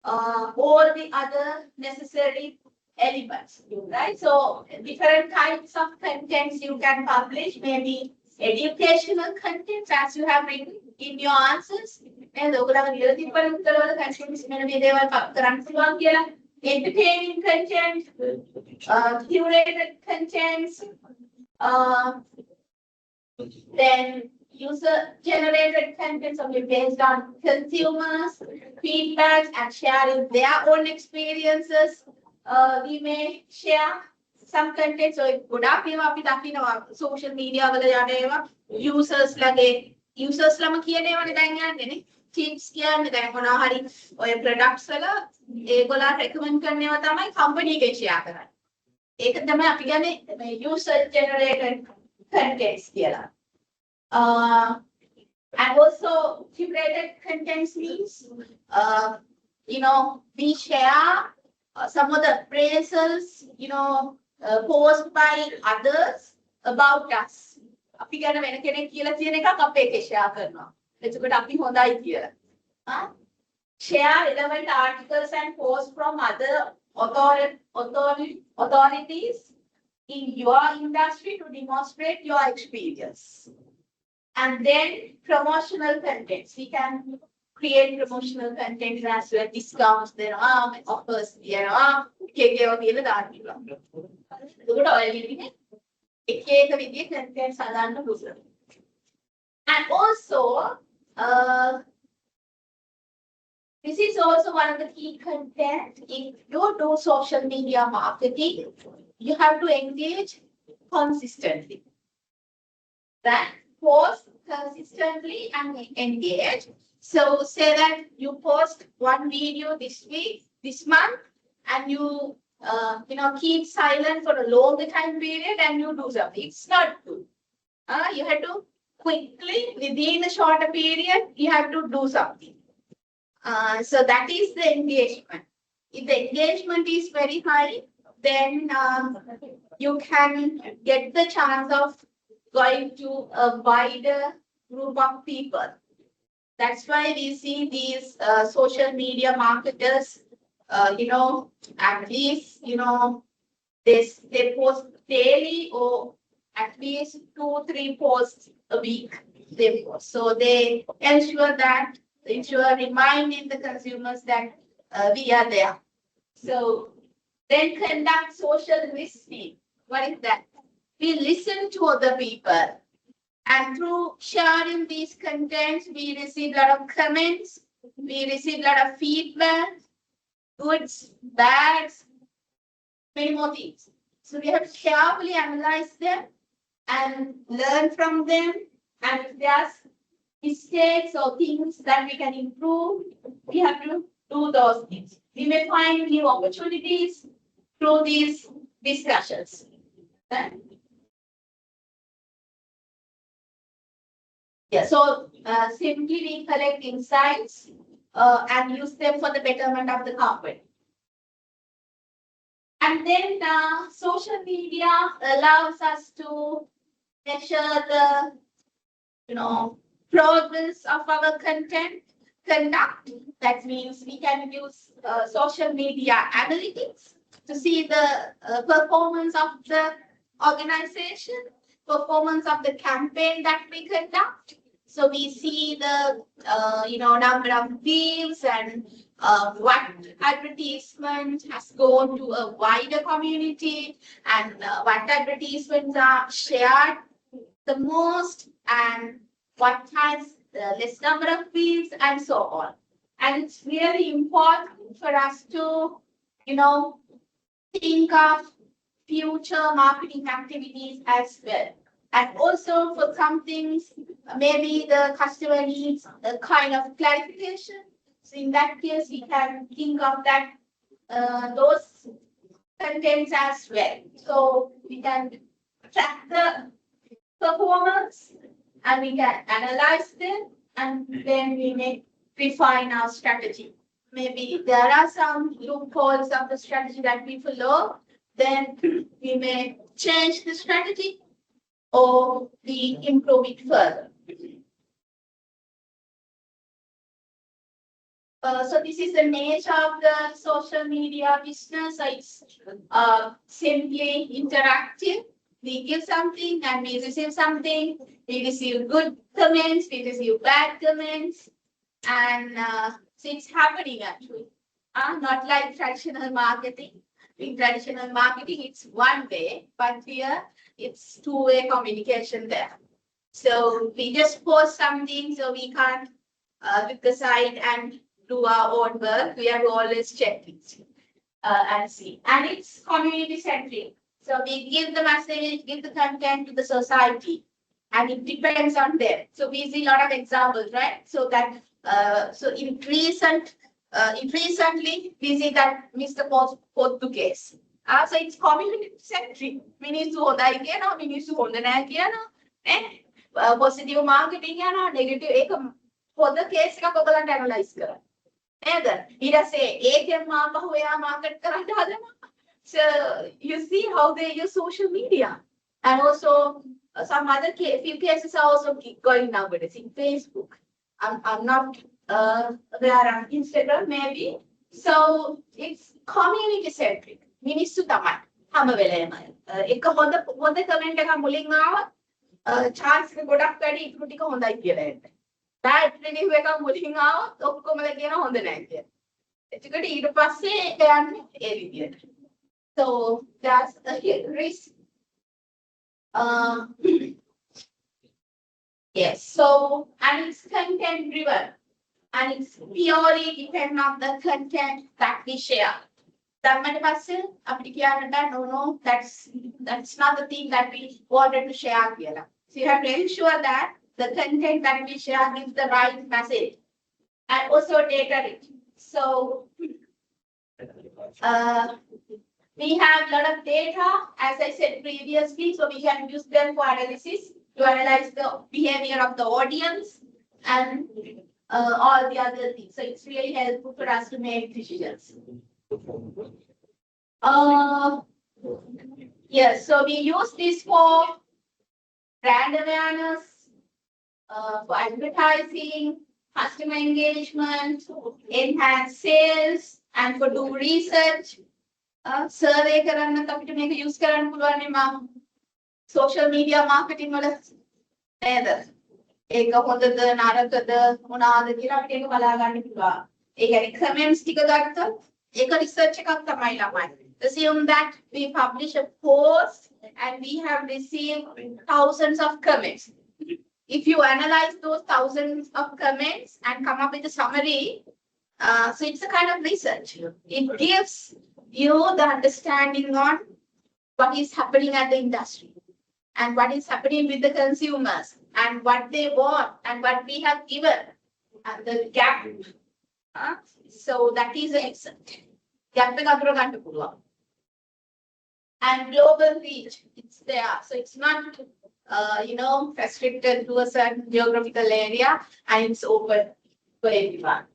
all the other necessary elements, right? So different types of contents you can publish, maybe educational contents as you have written in your answers. And entertaining content, curated contents, then user-generated contents based on consumers' feedback and sharing their own experiences. We may share some content. So ගොඩාක් ඒවා අපි දකිනවා social media වල යන ඒවා users ළම කියන ඒවානේ දැන් යන්නේ නේ. Tips කියන්නේ දැන් මොනවා හරි ඔය products වල ඒගොල්ලෝ recommend කරන ඒවා තමයි company එකේ share කරන්නේ. ඒක තමයි අපි කියන්නේ user generated contents කියලා. And also curated contents means we share some of the appraisals, posted by others about us. අපි ගැන වෙන කෙනෙක් කියලා කියන එකක් අපේ එකේ share කරනවා. එතකොට අපි හොඳයි කියලා. Share relevant articles and posts from other authorities in your industry to demonstrate your experience. And then promotional contents. We can create promotional content as well, discounts, offers, KKO කියලා දාන්න පුළුවන්. එතකොට ඔය විදිහේ එක විදිහේ contents හදාන්න පුළුවන්. And also, this is also one of the key content. If you do social media marketing, you have to engage consistently. That post consistently and engage. So say that you post one video this week, this month, and you keep silent for a longer time period and you do something. It's not good. You have to quickly, within a shorter period, you have to do something. So that is the engagement. If the engagement is very high, then you can get the chance of going to a wider group of people. That's why we see these social media marketers, at least, they post daily or at least 2-3 posts a week. They post. So they ensure that ensure reminding the consumers that we are there. So then conduct social listening. What is that? We listen to other people. And through sharing these contents, we receive a lot of comments, we receive a lot of feedback, goods, bads, many more things. So we have to carefully analyze them and learn from them. And if there's mistakes or things that we can improve, we have to do those things. We may find new opportunities through these discussions. Yeah, so simply we collect insights and use them for the betterment of the company. And then social media allows us to measure the, progress of our conduct. That means we can use social media analytics to see the performance of the organization, performance of the campaign that we conduct. So we see the number of views and what advertisement has gone to a wider community and what advertisements are shared the most and what has the less number of views and so on. And it's really important for us to, think of future marketing activities as well. And also for some things, maybe the customer needs a kind of clarification. So in that case, we can think of that those contents as well. So we can track the performance and we can analyze them and then we may refine our strategy. Maybe there are some loopholes of the strategy that we follow, then we may change the strategy or we improve it further. So this is the nature of the social media business. So it's simply interactive. We give something and we receive something. We receive good comments, we receive bad comments, and so it's happening actually. Not like traditional marketing. In traditional marketing, it's one way, but here it's two-way communication there. So we just post something, so we can't look aside and do our own work. We have to always check it and see. And it's community-centric. So we give the message, give the content to the society, and it depends on them. So we see a lot of examples, right? So that recently we see that Mr. Portuguese. So it's community-centric. මිනිස්සු හොඳයි කියනවා, මිනිස්සු හොඳ නැහැ කියනවා. Positive marketing යනවා, negative ඒක පොද case එකක් ඔයගලන්ට analyze කරන්න. නේද? ඊට පස්සේ ඒකෙන් මාපහු එයා market කරන්න හදනවා. So you see how they use social media. And also some other few cases are also going nowadays in Facebook. I'm not there on Instagram maybe. So it's community centric. මිනිස්සු තමයි හැම වෙලේම. එක හොඳ comment එකක් මුලින් ආවොත් chance එක ගොඩක් වැඩි ඉතුරු ටික හොඳයි කියලා එන්න. bad review එකක් මුලින් ආවොත් ඔක්කොමද කියන හොඳ නැහැ කියලා. එතකොට ඊට පස්සේ යන්නේ ඒ විදියට. So that's a risk. Yes, so and it's content driven and it's purely depend on the content that we share. No, that's not the thing that we wanted to share here. So you have to ensure that the content that we share gives the right message and also data rich. So we have a lot of data, as I said previously, so we can use them for analysis to analyze the behavior of the audience and all the other things. So it's really helpful for us to make decisions. Yes, so we use this for brand awareness, for advertising, customer engagement, enhance sales, and for do research. Survey කරන්නත් අපිට මේක use කරන්න පුළුවන් නේ social media marketing වල නේද? ඒක හොඳද නරකද මොනවාද කියලා අපිට ඒක බලා ගන්න පුළුවන්. ඒ කියන්නේ comments ටික ගත්තොත් ඒක research එකක් තමයි ළමයි. Assume that we publish a post and we have received thousands of comments. If you analyze those thousands of comments and come up with a summary, so it's a kind of research. It gives you the understanding on what is happening at the industry and what is happening with the consumers and what they want and what we have given and the gap. So that is a research. Gap එක අඳුර ගන්න පුළුවන්. And global reach, it's there. So it's not, restricted to a certain geographical area and it's open for everyone.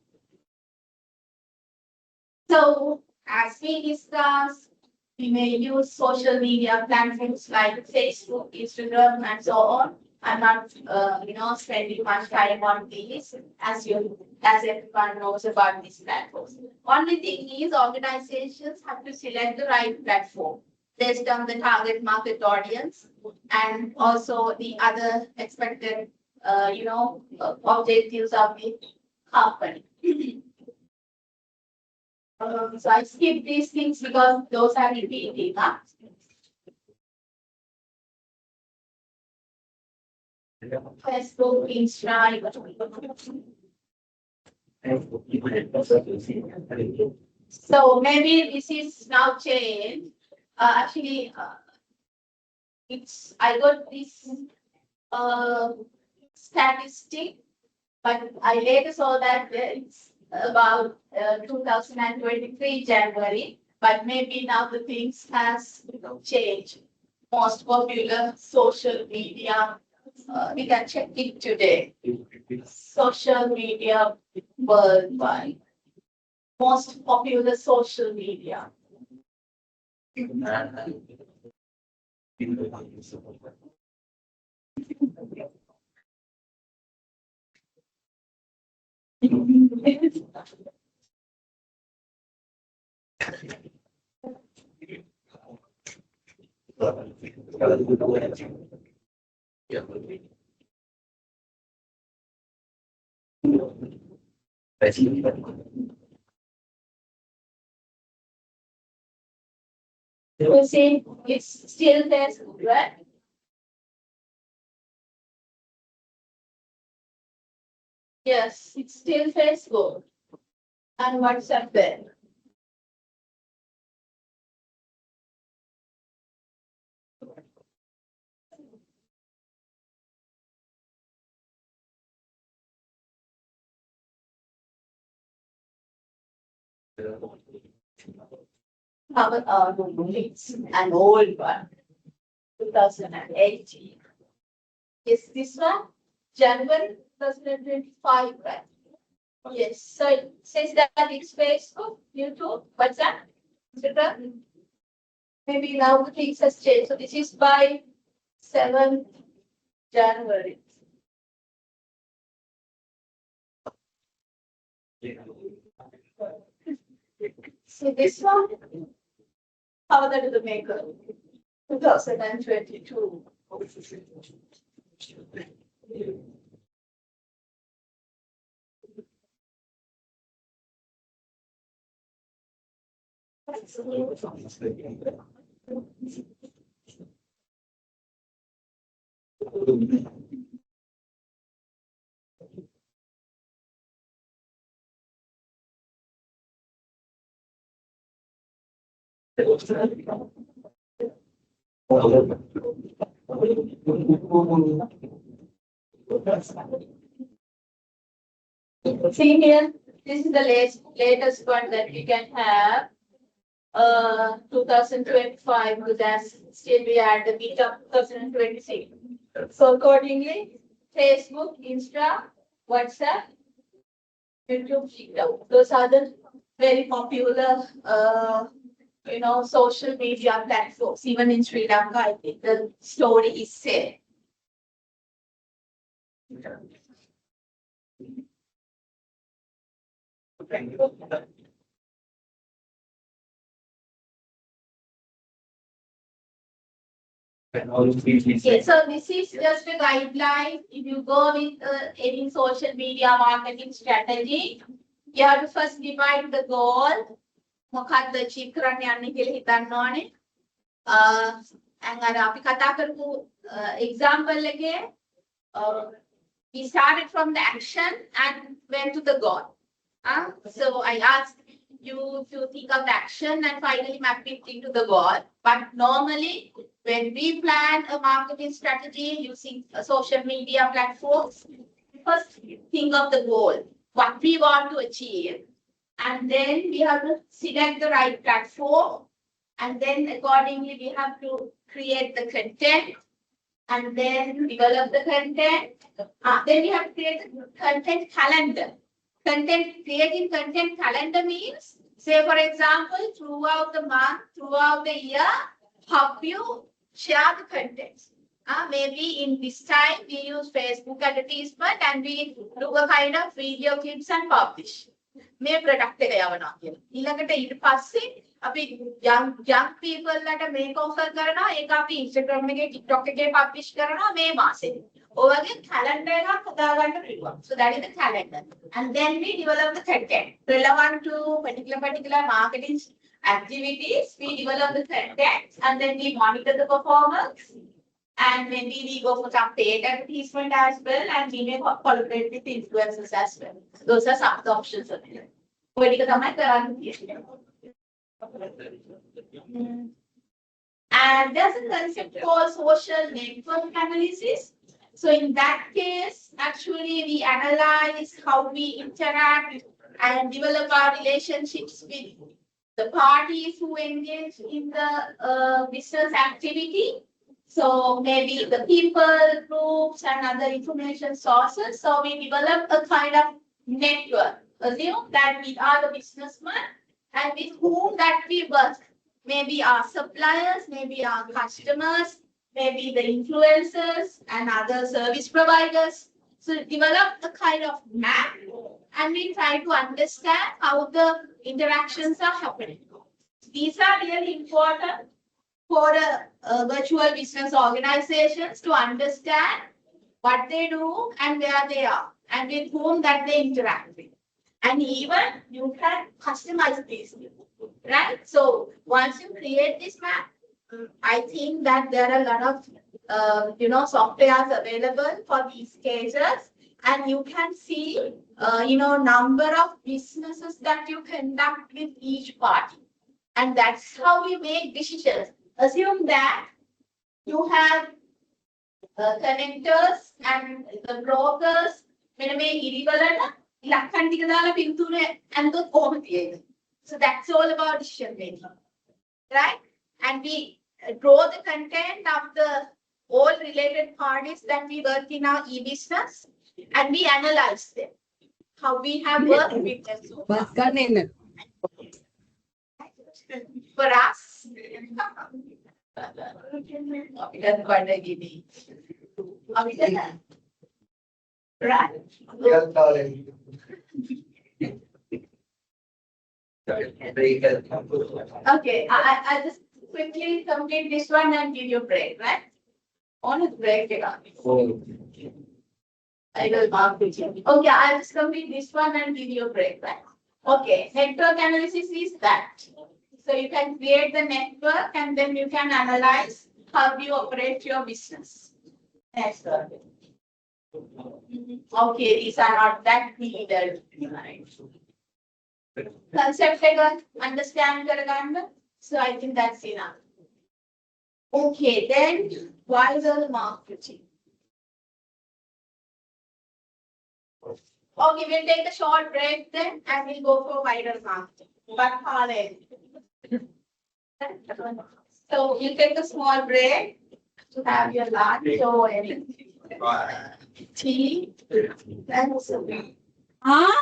So as we discussed, we may use social media platforms like Facebook, Instagram, and so on. I'm not, spending much time on these as everyone knows about these platforms. Only thing is organizations have to select the right platform based on the target market audience and also the other expected, objectives of the company. So I skip these things because those are repeating. Facebook, Instagram. So maybe this is now changed. I got this statistic, but I later saw that it's about 2023 January, but maybe now the things has changed. Most popular social media, we can check it today. Social media worldwide. Most popular social media. You see, it's still Facebook, right? Yes, it's still Facebook and WhatsApp there. It's an old one, 2018. Is this one? January 2025, right? Yes, so it says that it's Facebook, YouTube, WhatsApp, Instagram. Maybe now the things has changed. So this is by 7th January. So this one, how that is the maker? 2022. See here, this is the latest one that we can have. 2025, because that's still we are at the beat of 2026. So accordingly, Facebook, Insta, WhatsApp, YouTube, TikTok. Those are the very popular, social media platforms. Even in Sri Lanka, I think the story is same. Okay, so this is just a guideline. If you go with any social media marketing strategy, you have to first define the goal. මොකක්ද achieve කරන්න යන්නේ කියලා හිතන්න ඕනේ. අර අපි කතා කරපු example එකේ we started from the action and went to the goal. So I asked you to think of the action and finally map it into the goal. But normally, when we plan a marketing strategy using social media platforms, first think of the goal, what we want to achieve. And then we have to select the right platform. And then accordingly, we have to create the content and then develop the content. Then we have to create the content calendar. Creating content calendar means, say for example, throughout the month, throughout the year, how you share the contents. Maybe in this time we use Facebook advertisement and we do a kind of video clips and publish. මේ product එක යවනවා කියලා. ඊළඟට ඊට පස්සේ අපි young people ලට මේක offer කරනවා. ඒක අපි Instagram එකේ TikTok එකේ publish කරනවා මේ මාසෙදී. ඔය වගේ calendar එකක් හදාගන්න පුළුවන්. So that is the calendar. And then we develop the content relevant to particular marketing activities. We develop the content and then we monitor the performance. And maybe we go for some paid advertisement as well, and we may collaborate with influencers as well. Those are some of the options available. And there's a concept called social network analysis. So in that case, actually we analyze how we interact and develop our relationships with the parties who engage in the business activity. So maybe the people, groups, and other information sources. So we develop a kind of network. Assume that we are the businessmen and with whom that we work. Maybe our suppliers, maybe our customers, maybe the influencers and other service providers. So develop a kind of map and we try to understand how the interactions are happening. These are really important for virtual business organizations to understand what they do and where they are and with whom that they interact with. And even you can customize this, right? So once you create this map, I think that there are a lot of softwares available for these cases, and you can see number of businesses that you conduct with each party, and that's how we make decisions. Assume that you have connectors and the brokers. So that's all about decision making, right? And we draw the content of the all related parties that we work in our e-business, and we analyze them, how we have worked with them so far. For us, right? Okay, I just quickly complete this one and give you a break, right? On a break, I will mark it. Okay, I'll just complete this one and give you a break, right? Okay, network analysis is that. So you can create the network and then you can analyze how you operate your business. Next one. Okay, these are not that needed. Concept understand karaganda. So I think that's enough. Okay, then viral marketing. Okay, we'll take a short break then and we'll go for viral marketing. But so you take a small break to have your lunch or anything. Tea and something. Huh?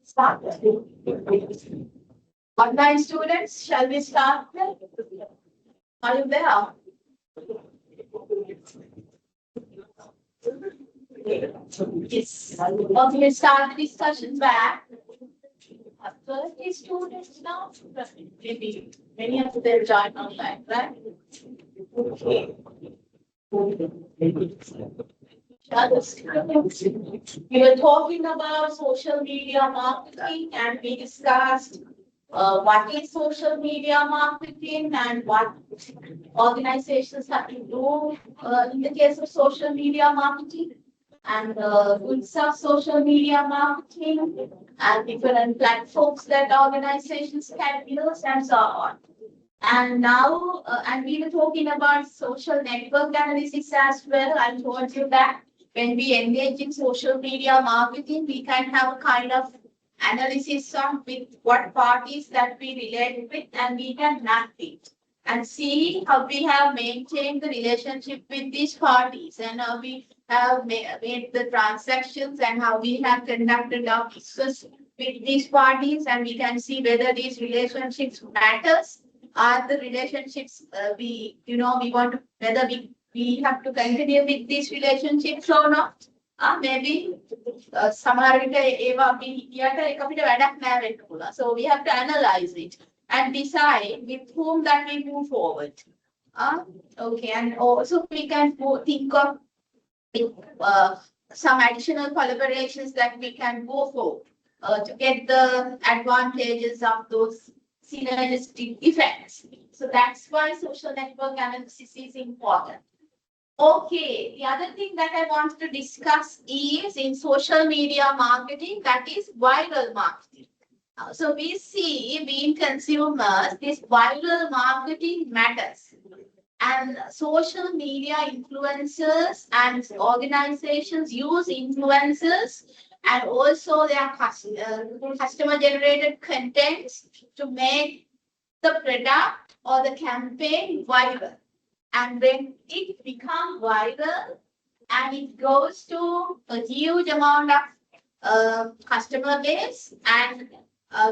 Start. Online students, shall we start? Are you there? Yes. Okay, start the discussion back. 30 students now. Maybe many of them join online, right? We were talking about social media marketing and we discussed what is social media marketing and what organizations have to do in the case of social media marketing and goods of social media marketing and different platforms that organizations can use and so on. And now, and we were talking about social network analysis as well. I told you that when we engage in social media marketing, we can have a kind of analysis on with what parties that we relate with and we can map it and see how we have maintained the relationship with these parties and how we have made the transactions and how we have conducted our business with these parties and we can see whether these relationships matters. Are the relationships we want to, whether we have to continue with these relationships or not? Maybe සමහර විට ඒවා අපි හිතියට ඒක අපිට වැඩක් නෑ වෙන්න පුළුවන්. So we have to analyze it and decide with whom that we move forward. Okay, and also we can think of some additional collaborations that we can go for to get the advantages of those synergistic effects. So that's why social network analysis is important. Okay, the other thing that I want to discuss is in social media marketing, that is viral marketing. So we see being consumers, this viral marketing matters. And social media influencers and organizations use influencers and also their customer generated contents to make the product or the campaign viral. And when it becomes viral and it goes to a huge amount of customer base and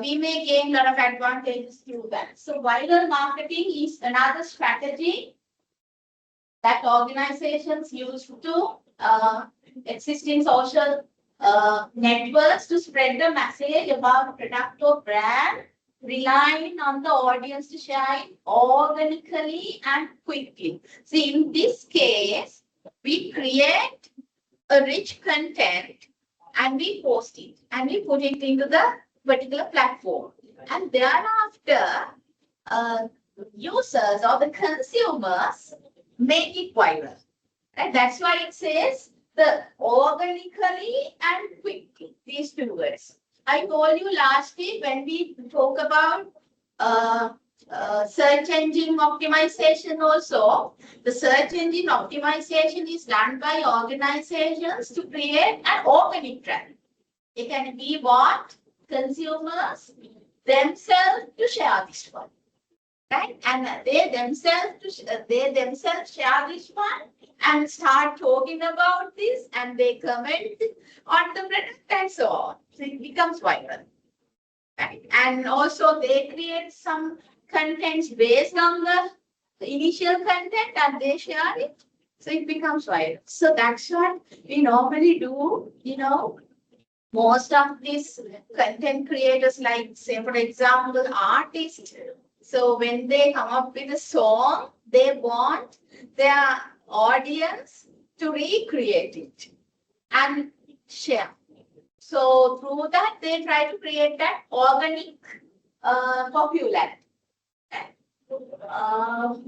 we may gain a lot of advantages through that. So viral marketing is another strategy that organizations use to existing social networks to spread the message about a product or brand, relying on the audience to share it organically and quickly. See, in this case, we create a rich content and we post it and we put it into the particular platform. And thereafter, users or the consumers make it viral. And that's why it says the organically and quickly, these two words. I told you last week when we talk about search engine optimization also, the search engine optimization is done by organizations to create an organic traffic. It can be what consumers themselves to share this one. Right? And they themselves share this one and start talking about this and they comment on the product and so on. So it becomes viral. Right? And also they create some contents based on the initial content and they share it. So it becomes viral. So that's what we normally do, most of these content creators, like say for example, artists. So when they come up with a song, they want their audience to recreate it and share. So through that, they try to create that organic popularity.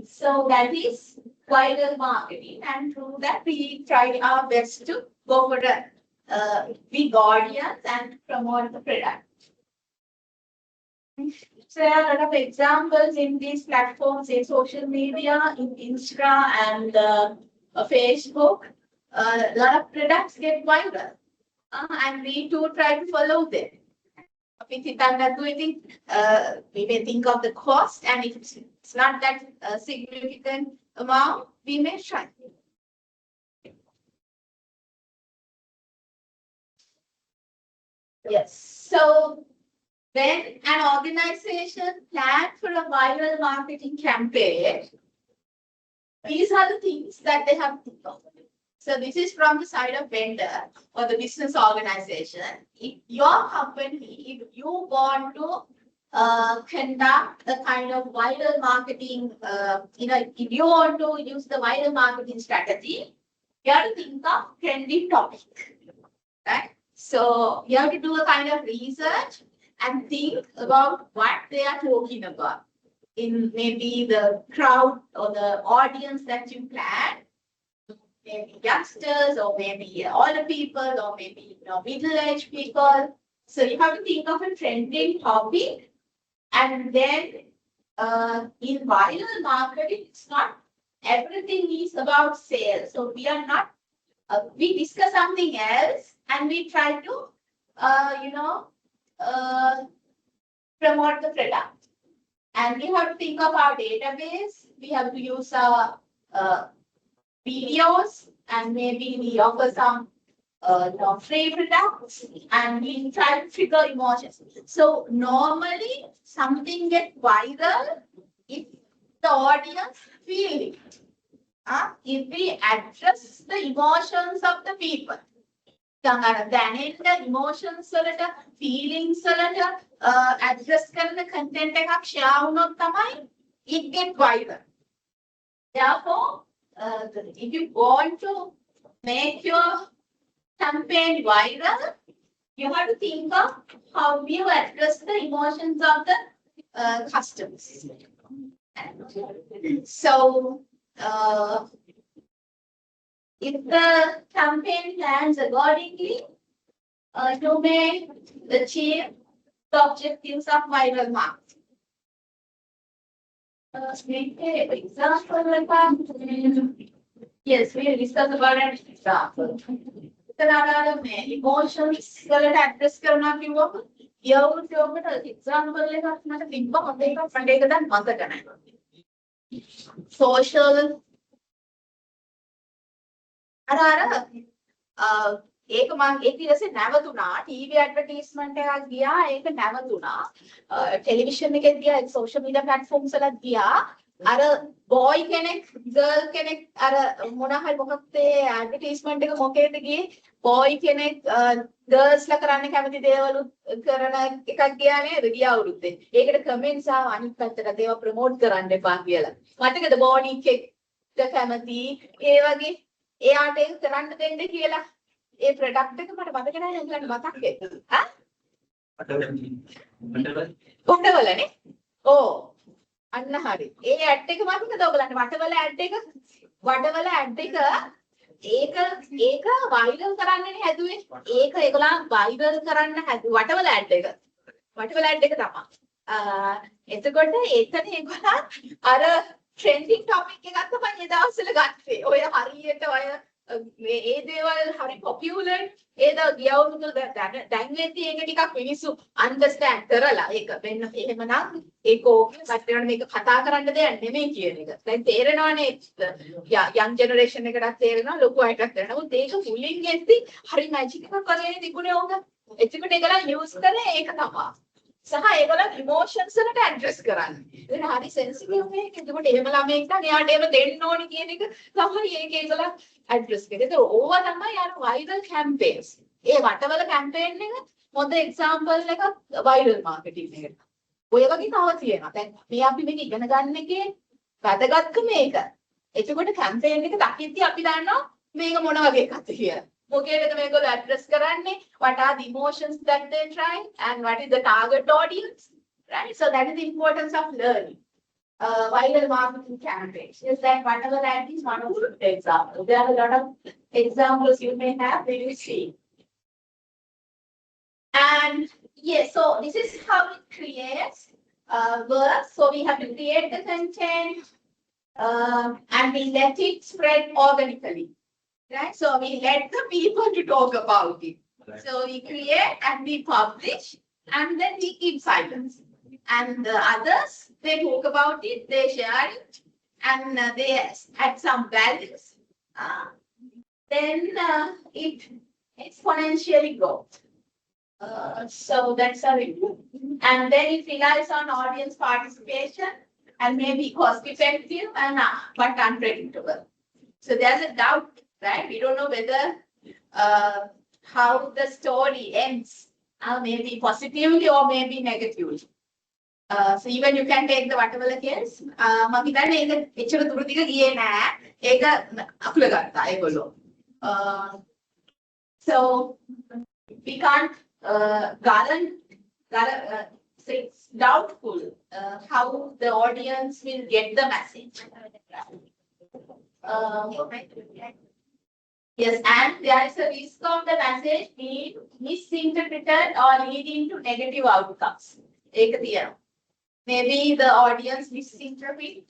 So that is viral marketing, and through that we try our best to go for the big audience and promote the product. So there are a lot of examples in these platforms in social media, in Instagram and Facebook. A lot of products get viral, and we too try to follow them. We may think of the cost, and if it's not that significant amount, we may try. Yes. So when an organization plans for a viral marketing campaign, these are the things that they have to do. So this is from the side of vendor or the business organization. If your company, if you want to conduct a kind of viral marketing, if you want to use the viral marketing strategy, you have to think of trendy topic, right? So you have to do a kind of research and think about what they are talking about in maybe the crowd or the audience that you plan, maybe youngsters or maybe older people or maybe middle-aged people. So you have to think of a trending topic, and then in viral marketing, it's not everything is about sales. So we are not we discuss something else and we try to promote the product. And we have to think of our database. We have to use our videos, and maybe we offer some free products, and we try to trigger emotions. So normally something gets viral if the audience feel it. If we address the emotions of the people. දැනෙන්න emotions වලට feelings වලට address කරන content එකක් share වුණොත් තමයි it get viral. Therefore, if you want to make your campaign viral, you have to think of how you address the emotions of the customers. So, if the campaign plans accordingly, you may achieve the objectives of viral marketing. Example, yes, we discuss about an example. Emotions address කරනවා කිව්වම example එකක් මට තිබ්බ හොඳ එකක් fund එක දැන් මතක නැහැ. Social ඒක මම ඒක ඊටසේ නැවතුණා ටීවී ඇඩ්වර්ටයිස්මන්ට් එකක් ගියා ඒක නැවතුණා ටෙලිවිෂන් එකෙත් ගියා සෝෂල් මීඩියා ප්ලැට්ෆෝම්ස් වලත් ගියා අර බොයි කෙනෙක් ගර්ල් කෙනෙක් අර මොන හරි මොකක්ද ඇඩ්වර්ටයිස්මන්ට් එක මොකේද ගියේ බොයි කෙනෙක් ගර්ල්ස්ලා කරන්න කැමති දේවල් කරන එකක් ගියා නේද ගිය අවුරුද්දේ ඒකට කමෙන්ට්ස් ආව අනිත් පැත්තට ඒවා ප්‍රොමෝට් කරන්න එපා කියලා මතකද බොනි කෙක් කැමති ඒ වගේ එයාට ඒක කරන්න දෙන්න කියලා ඒ ප්‍රොඩක්ට් එක මට මතක නැහැ නේද මතක්කේ කොණ්ඩවලනේ ඕ අන්න හරි ඒ ඇඩ් එක මතකද ඔයගලන්ට වටවල ඇඩ් එක ඒක වයිරල් කරන්නනේ හැදුවේ ඒක ඒගොල්ලන් වයිරල් කරන්න වටවල ඇඩ් එක තමයි එතකොට එතන ඒගොල්ලන් අර trending topic එකක් තමයි ඒ දවස්වල ගත්තේ. ඔය හරියට ඔය මේ දේවල් හරි popular ඒ ගියවුරුදු දැන් වෙද්දී ඒක ටිකක් මිනිස්සු understand කරලා ඒක වෙන්න එහෙමනම් ඒක ඕකේ පැත්තට මේක කතා කරන්න දෙයක් නෙමෙයි කියන එක. දැන් තේරෙනවනේ young generation එකටත් තේරෙනවා ලොකු අයටත් තේරෙනවා. නමුත් ඒක මුලින් ගෙද්දී හරි magic එකක් වගේ තිබුණේ ඕක. එතකොට ඒගොල්ලන් use කරේ ඒක තමයි. සහ ඒගොල්ලන් emotions වලට address කරන්නේ. ඒක හරි sensitive මේක. එතකොට එහෙම ළමයෙක් නම් එයාට එහෙම දෙන්න ඕනි කියන එක තමයි ඒක ඒගොල්ලන් address කරේ. ඒක ඕවා තමයි අර viral campaigns. ඒ වටවල campaign එක හොඳ example එකක් viral marketing එකට. ඔය වගේ තව තියෙනවා. දැන් මේ අපි මේක ඉගෙන ගන්න එකේ වැදගත්කම මේක. එතකොට campaign එක දකිද්දී අපි දන්නවා මේක මොන වගේ එකක්ද කියලා. මොකේද මේගොල්ලෝ address කරන්නේ what are the emotions that they try and what is the target audience, right? So that is the importance of learning viral marketing campaigns. Is that whatever that is one of the examples. There are a lot of examples you may have, we will see. And yes, so this is how it creates works. So we have to create the content and we let it spread organically. Right? So we let the people to talk about it. Right. So we create and we publish and then we keep silence. And the others, they talk about it, they share it and they add some values. Then it exponentially grows. So that's a review. And then it relies on audience participation and may be cost effective and but unpredictable. So there's a doubt, right? We don't know whether how the story ends, maybe positively or maybe negatively. So even you can take the whatever case. මම හිතන්නේ ඒක එච්චර දුර දිග ගියේ නෑ. ඒක අකුල ගත්තා ඒගොල්ලෝ. So we can't say it's doubtful how the audience will get the message. Yes, and there is a risk of the message being misinterpreted or leading to negative outcomes. ඒක තියෙනවා. Maybe the audience misinterpret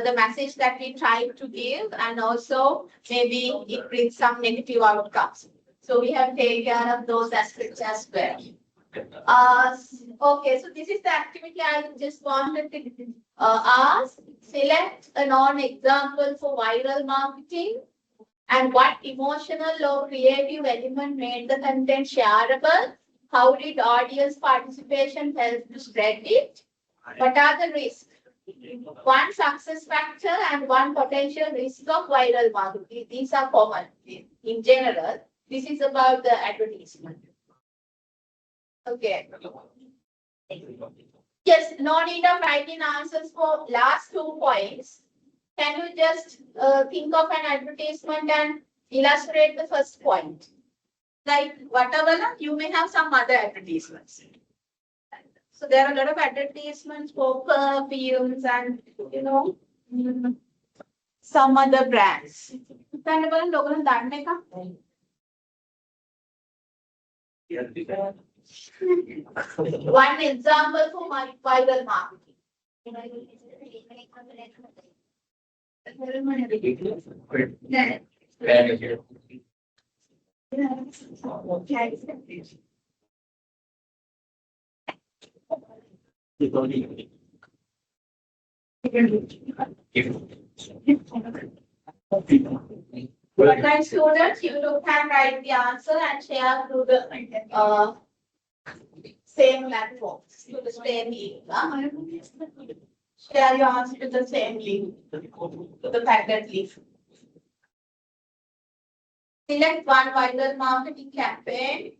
the message that we try to give, and also maybe it brings some negative outcomes. So we have taken care of those aspects as well. Okay, so this is the activity I just wanted to ask. Select a non-example for viral marketing and what emotional or creative element made the content shareable. How did audience participation help to spread it? What are the risks? One success factor and one potential risk of viral marketing. These are common in general. This is about the advertisement. Okay. Yes, no need of writing answers for last 2 points. Can you just think of an advertisement and illustrate the first point? Like whatever, you may have some other advertisements. So there are a lot of advertisements for perfumes and, you know, some other brands. One example for my viral marketing. But students, you can write the answer and share through the same platform, to the same link. Share your answer to the same link, to the packet link. Select one viral marketing campaign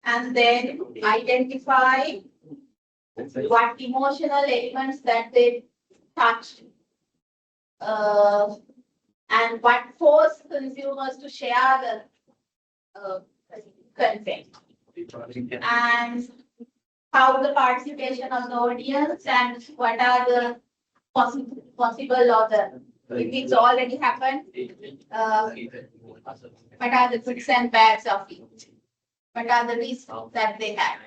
and then identify what emotional elements that they touched and what forced consumers to share the content, and how the participation of the audience and what are the possible or the, if it's already happened, what are the goods and bads of it, what are the risks that they have.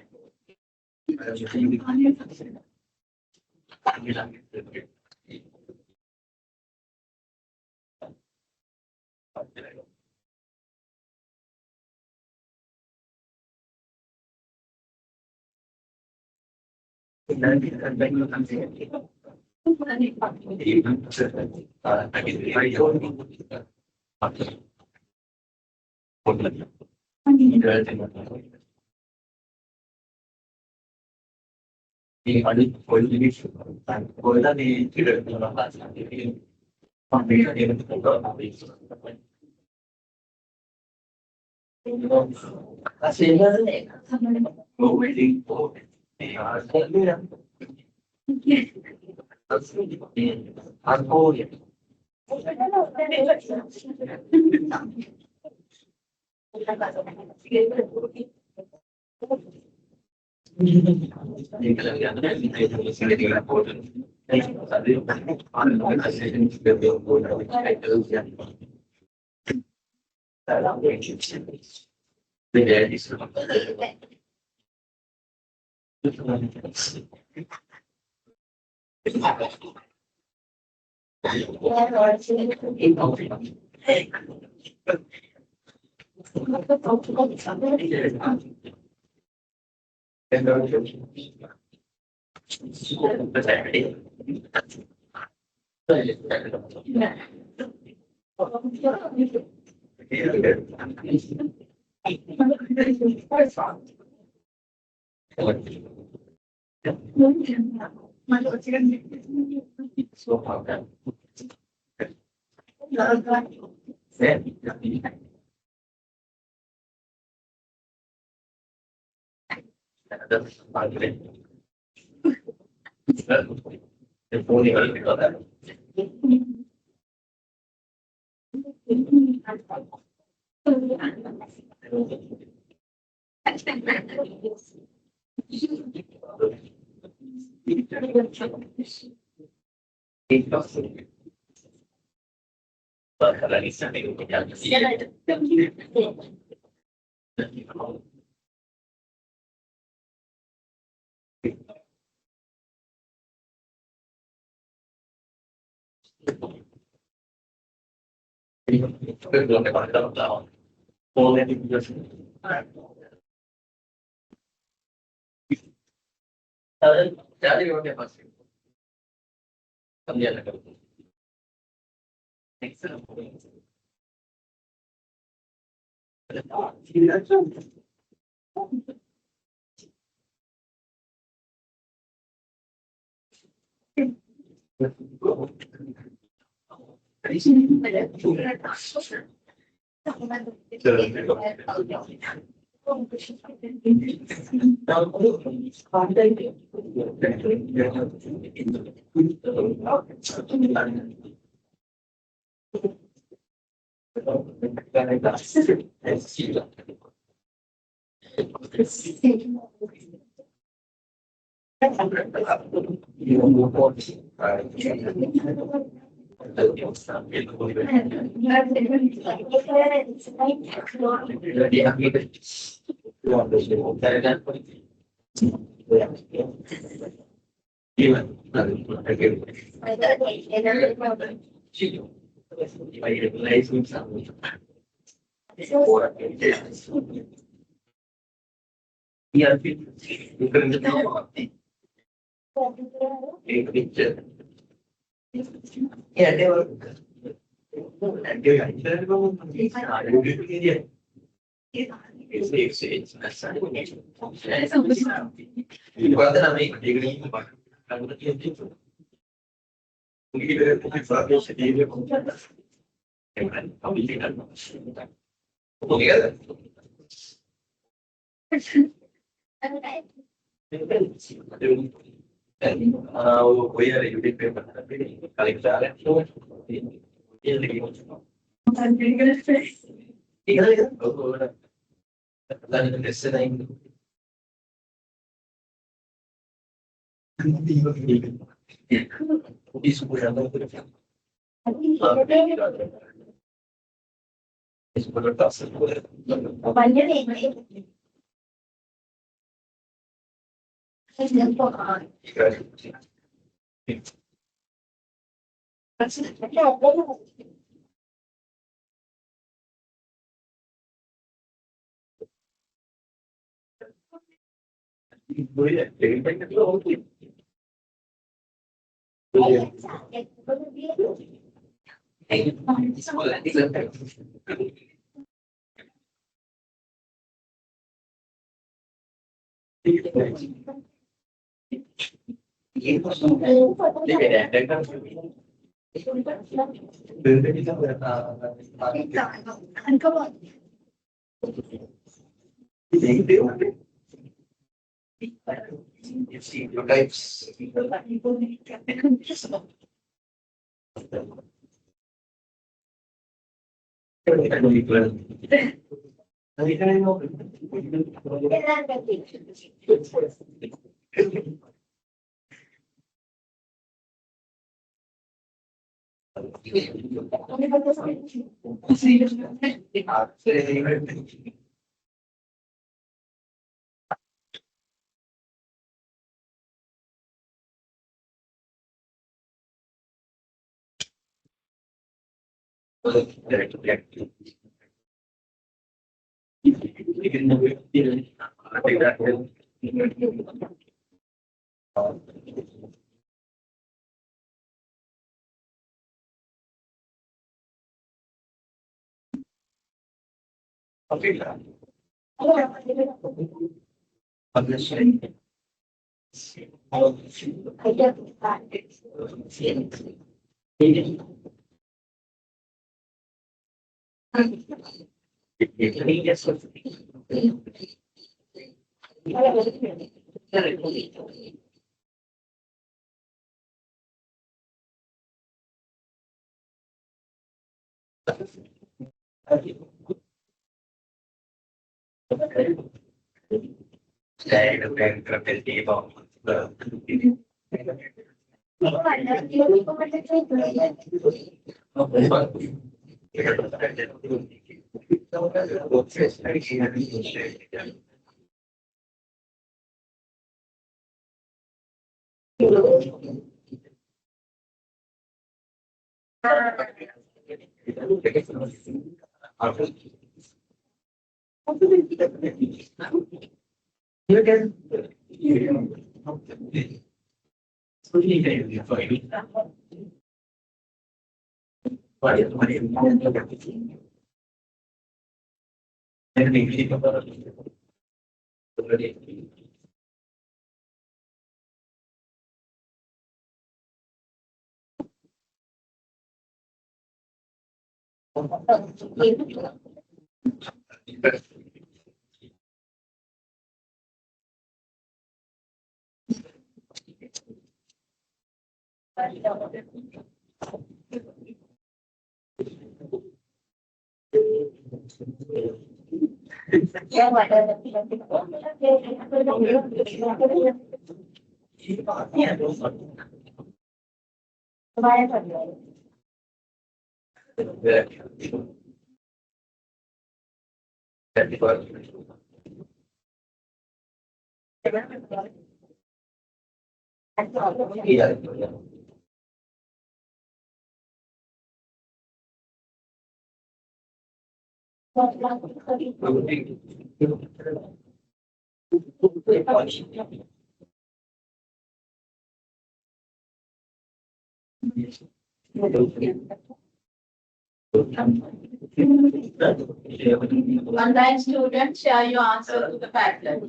Online student, share your answer to the Padlet.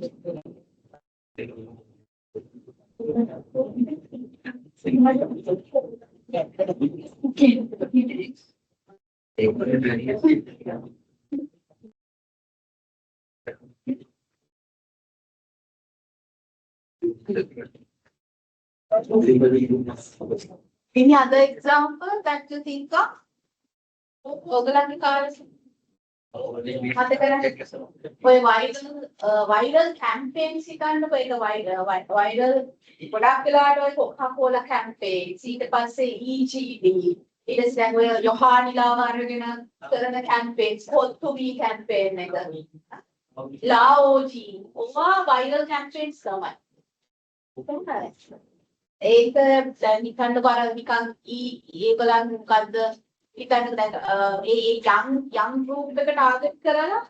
Any other example that you think of? ඔයගලන්ගේ කාර්යය ඔය viral campaigns හිතන්නකො ඒක viral ගොඩක් වෙලාවට ඔය Coca-Cola campaigns ඊට පස්සේ EGD ඊට පස්සේ දැන් ඔය යොහානිලාව අරගෙන කරන campaigns හොත්තුමි campaign එක ලාओजी ඔවා viral campaigns තමයි ඒක දැන් හිතන්නකො අර නිකන් ඒගොල්ලන් මොකද්ද හිතන්න දැන් young group එක ටාගට් කරලා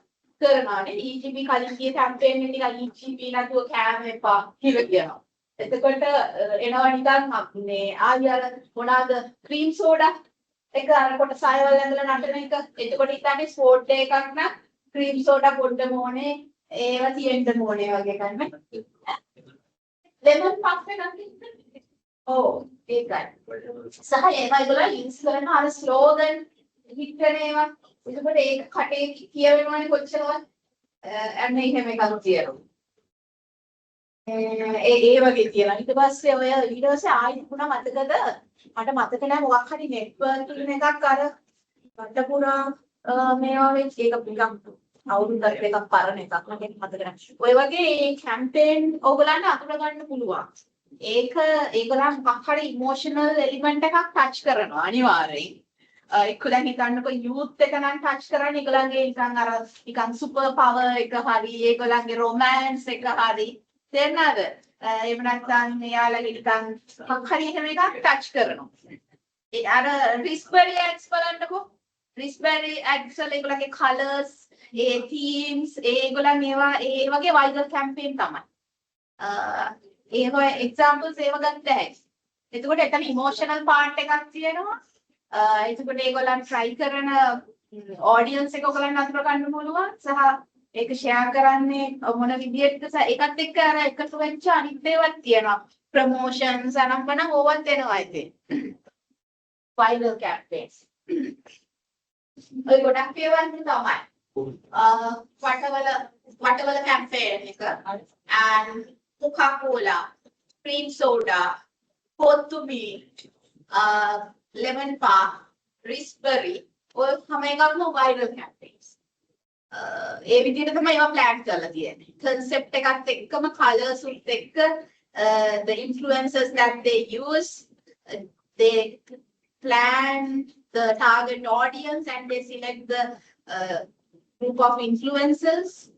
කරනවානේ EGB කලින් ගිය කැම්පේන් එක නිකන් EGB නැතුව කෑම එපා කියලා කියනවා. එතකොට එනවා නිකන් මේ ආයි අර මොනවාද ක්‍රීම් සෝඩා එක අර කොට සායවල ඇඳලා නටන එක. එතකොට හිතන්නේ ස්පෝර්ට් එකක් නම් ක්‍රීම් සෝඩා පොඩ්ඩම ඕනේ ඒවා තියෙන්න ඕනේ වගේ ගන්න. ලෙමන් පෆ් එකක් Oh, ඒකයි. සහ ඒවා ඒගොල්ලෝ ලින්ක්ස් කරන අර ස්ලෝගන් හිට් කරන ඒවා. ඒකකොට ඒක කටේ කියවෙනවනේ කොච්චරවත් අන්න එහෙම එකක් තියෙනවා. ඒ වගේ තියෙනවා. ඊට පස්සේ ඔය ඊට පස්සේ ආයෙත් පුණා මතකද? මට මතක නැහැ මොකක් හරි නෙට්වර්කින් එකක් අර රට පුරා මේවා වෙච්ච ඒක නිකන් අවුරුද්දක් දෙකක් පරණ එකක් මට මතක නැහැ. ඔය වගේ කැම්පේන් ඕගොල්ලන්ට අතුර ගන්න පුළුවන්. ඒක ඒගොල්ලන් මොකක් හරි ඉමෝෂනල් එලිමන්ට් එකක් ටච් කරනවා අනිවාර්යෙන්. එක්ක දැන් හිතන්නකො යූත් එක නම් ටච් කරන්නේ ඒගොල්ලන්ගේ නිකන් අර නිකන් සුපර් පවර් එක හරි ඒගොල්ලන්ගේ රොමෑන්ස් එක හරි තේරෙනවද? එහෙම නැත්නම් මෙයාලගේ නිකන් මොකක් හරි එහෙම එකක් ටච් කරනවා. ඒ අර රිස්බෙරි ඇඩ්ස් බලන්නකො. රිස්බෙරි ඇඩ්ස් වල ඒගොල්ලන්ගේ කලර්ස් ඒ තීම්ස් ඒගොල්ලන් ඒවා ඒ වගේ වයිරල් කැම්පේන් තමයි. ඒක එක්සැම්පල්ස් ඒව ගන්න හැටි. එතකොට එතන ඉමෝෂනල් පාර්ට් එකක් තියෙනවා. එතකොට ඒගොල්ලන් try කරන audience එක ඔයගොල්ලන් අතුර ගන්න පුළුවන්. සහ ඒක ෂෙයා කරන්නේ මොන විදිහටද ඒකත් එක්ක අර එකතු වෙච්ච අනිත් ඒවාත් තියෙනවා. ප්‍රොමෝෂන්ස් අනම්මනම් ඕවත් එනවා ඉතින්. viral campaigns. ඔය ගොඩක් ඒවා තමයි. වටවල campaign එක and Coca-Cola, cream soda, Potumi, lemon palm, raspberry, ඔය හැම එකක්ම viral campaigns. ඒ විදිහට තමයි ඒවා plan කරලා තියෙන්නේ. concept එකත් එක්කම colors උත් එක්ක the influencers that they use, they plan the target audience and they select the group of influencers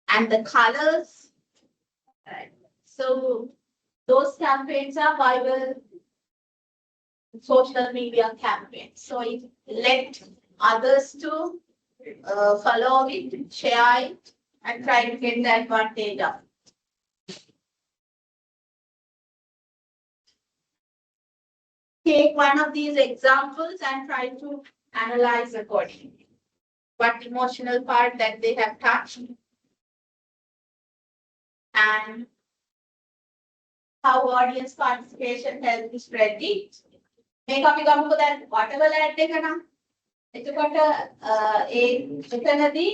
and the colors. Right. So those campaigns are viral social media campaigns. So it let others to follow it, share it, and try to get the advantage of it. Take one of these examples and try to analyze accordingly. What emotional part that they have touched and how audience participation helped to spread it. Make up that whatever ad එක නම් එතකොට එතනදී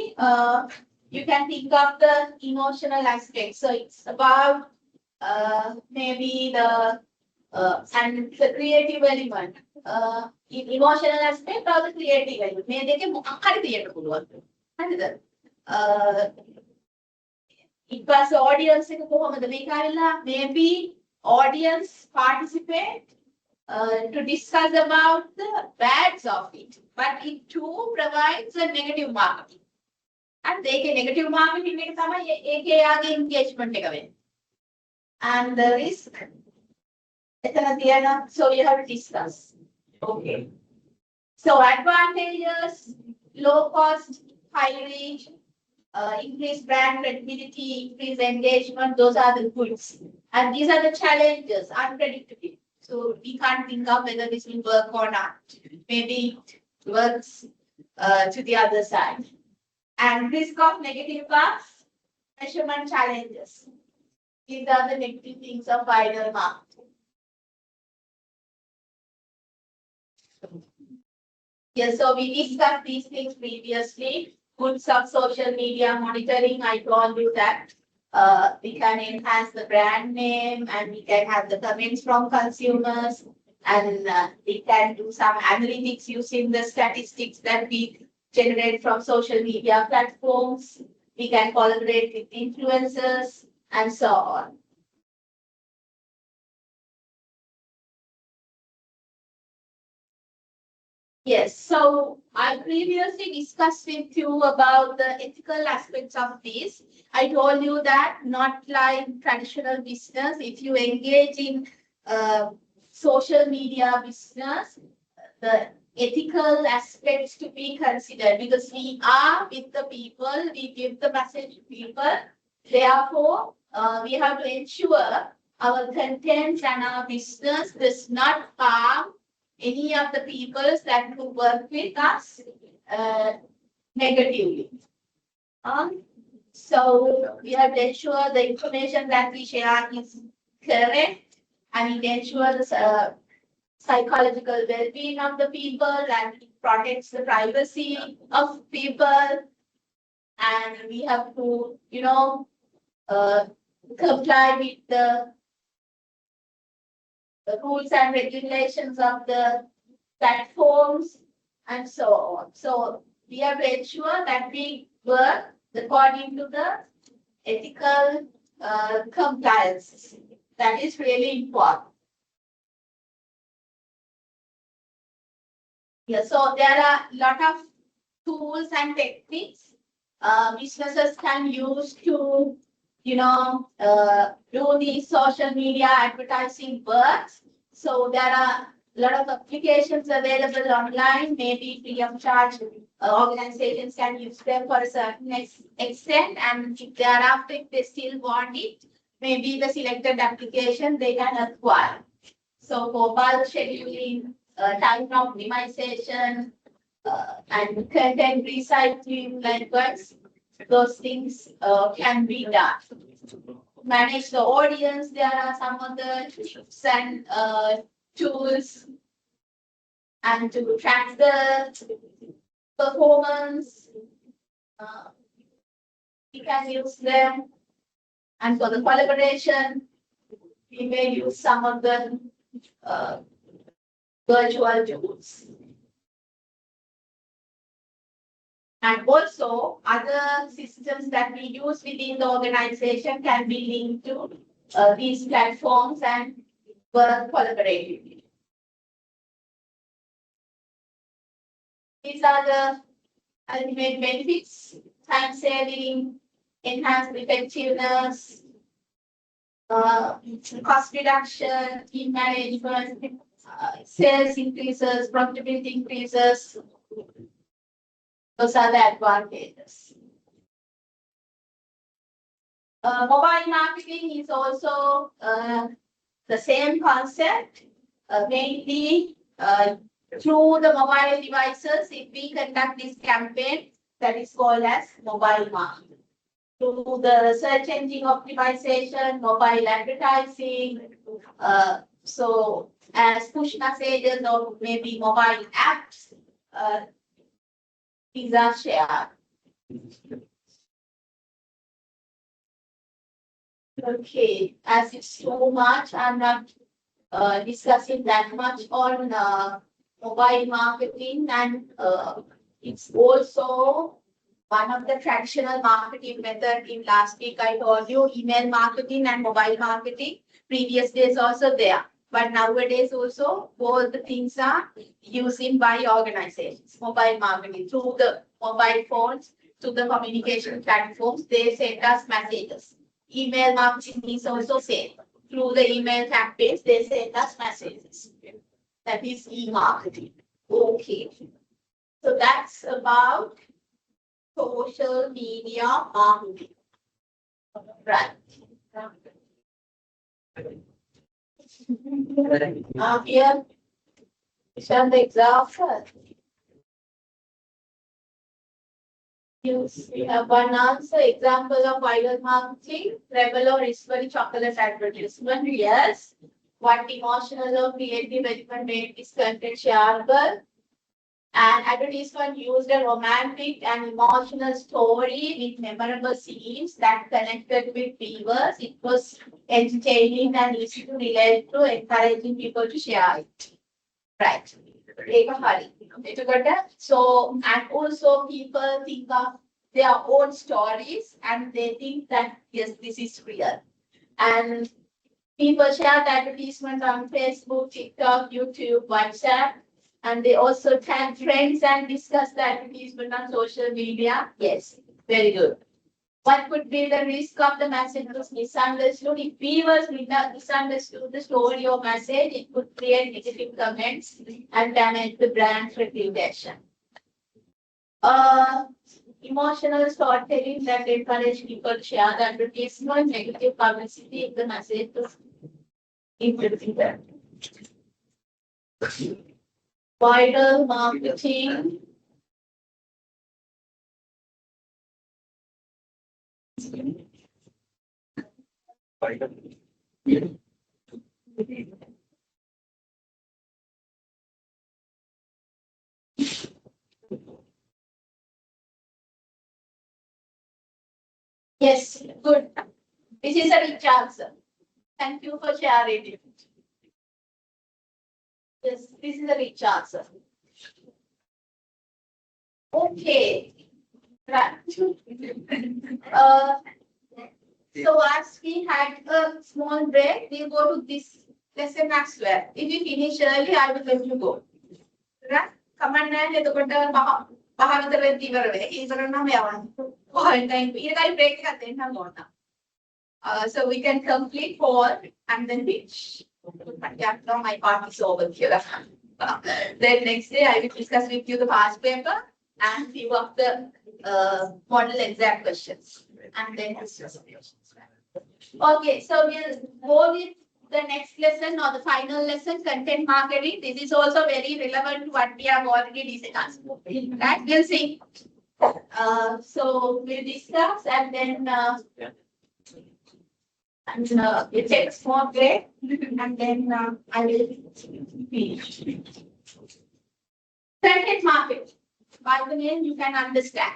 you can think of the emotional aspect. So it's about maybe the and the creative element. Emotional aspect or the creative element. මේ දෙකේ මොකක් හරි තියෙන්න පුළුවන්. හරිද? ඊට පස්සේ audience එක කොහොමද මේක ඇවිල්ලා maybe audience participate to discuss about the bads of it, but it too provides a negative marketing. And ඒකේ negative marketing එක තමයි ඒකේ යාගේ engagement එක වෙන්නේ. And the risk එතන තියෙනවා, so you have to discuss. Okay. So advantages, low cost, high reach, increased brand credibility, increased engagement, those are the goods. And these are the challenges, unpredictable. So we can't think of whether this will work or not. Maybe it works to the other side. And risk of negative parts, measurement challenges. These are the negative things of viral marketing. Yes, so we discussed these things previously. Goods of social media monitoring, I told you that we can enhance the brand name and we can have the comments from consumers and we can do some analytics using the statistics that we generate from social media platforms. We can collaborate with influencers and so on. Yes, so I previously discussed with you about the ethical aspects of this. I told you that not like traditional business, if you engage in social media business, the ethical aspects to be considered because we are with the people, we give the message to people. Therefore, we have to ensure our contents and our business does not harm any of the people that will work with us negatively. So we have to ensure the information that we share is correct and it ensures psychological well-being of the people and it protects the privacy of people. And we have to, comply with the rules and regulations of the platforms and so on. So we have to ensure that we work according to the ethical compliance. That is really important. Yeah, so there are a lot of tools and techniques businesses can use to do these social media advertising works. So there are a lot of applications available online, maybe free of charge. Organizations can use them for a certain extent, and if thereafter, if they still want it, maybe the selected application they can acquire. So for bulk scheduling, time optimization, and content recycling networks. those things can be done. Manage the audience. There are some other tips and tools, and to track the performance. We can use them. And for the collaboration, we may use some of the virtual tools. And also, other systems that we use within the organization can be linked to these platforms and work collaboratively. These are the ultimate benefits: time saving, enhanced effectiveness, cost reduction, team management, sales increases, profitability increases. Those are the advantages. Mobile marketing is also the same concept, mainly through the mobile devices. If we conduct this campaign, that is called as mobile marketing. Through the search engine optimization, mobile advertising, so as push messages or maybe mobile apps, these are shared. Okay, as it's too much, I'm not discussing that much on mobile marketing, and it's also one of the traditional marketing methods. In last week, I told you email marketing and mobile marketing. Previous days also there. But nowadays also, both the things are used by organizations. Mobile marketing through the mobile phones, to the communication platforms, they send us messages. Email marketing is also same. Through the email campaigns, they send us messages. That is e-marketing. Okay. So that's about social media marketing. Right. Here, show the example. We have one answer. Example of viral marketing: rebel or wristband chocolate advertisement. Yes. What emotional or creative element made this content shareable? And advertisement used a romantic and emotional story with memorable scenes that connected with viewers. It was entertaining and easy to relate to, encouraging people to share it. Right. So, and also people think of their own stories and they think that, yes, this is real. And people share the advertisement on Facebook, TikTok, YouTube, WhatsApp. And they also tag friends and discuss the advertisement on social media. Yes, very good. What could be the risk of the message was misunderstood? If viewers misunderstood the story or message, it could create negative comments and damage the brand's reputation. Emotional storytelling that encourage people to share the advertisement, negative publicity if the message was interpreted. Viral marketing. Yes, good. This is a rich answer. Thank you for sharing it. Yes, this is a rich answer. Okay. Right. So as we had a small break, we'll go to this lesson as well. If you finish early, I will let you go. Right? Come on, so we can complete 4 and then finish. Yeah, now my part is over here. Then next day I will discuss with you the past paper and few of the model exam questions. And then discuss questions. Okay, so we'll go with the next lesson or the final lesson, content marketing. This is also very relevant to what we have already discussed. Right? We'll see. So we'll discuss and then it takes more break and then I will finish. Content marketing. By the name, you can understand.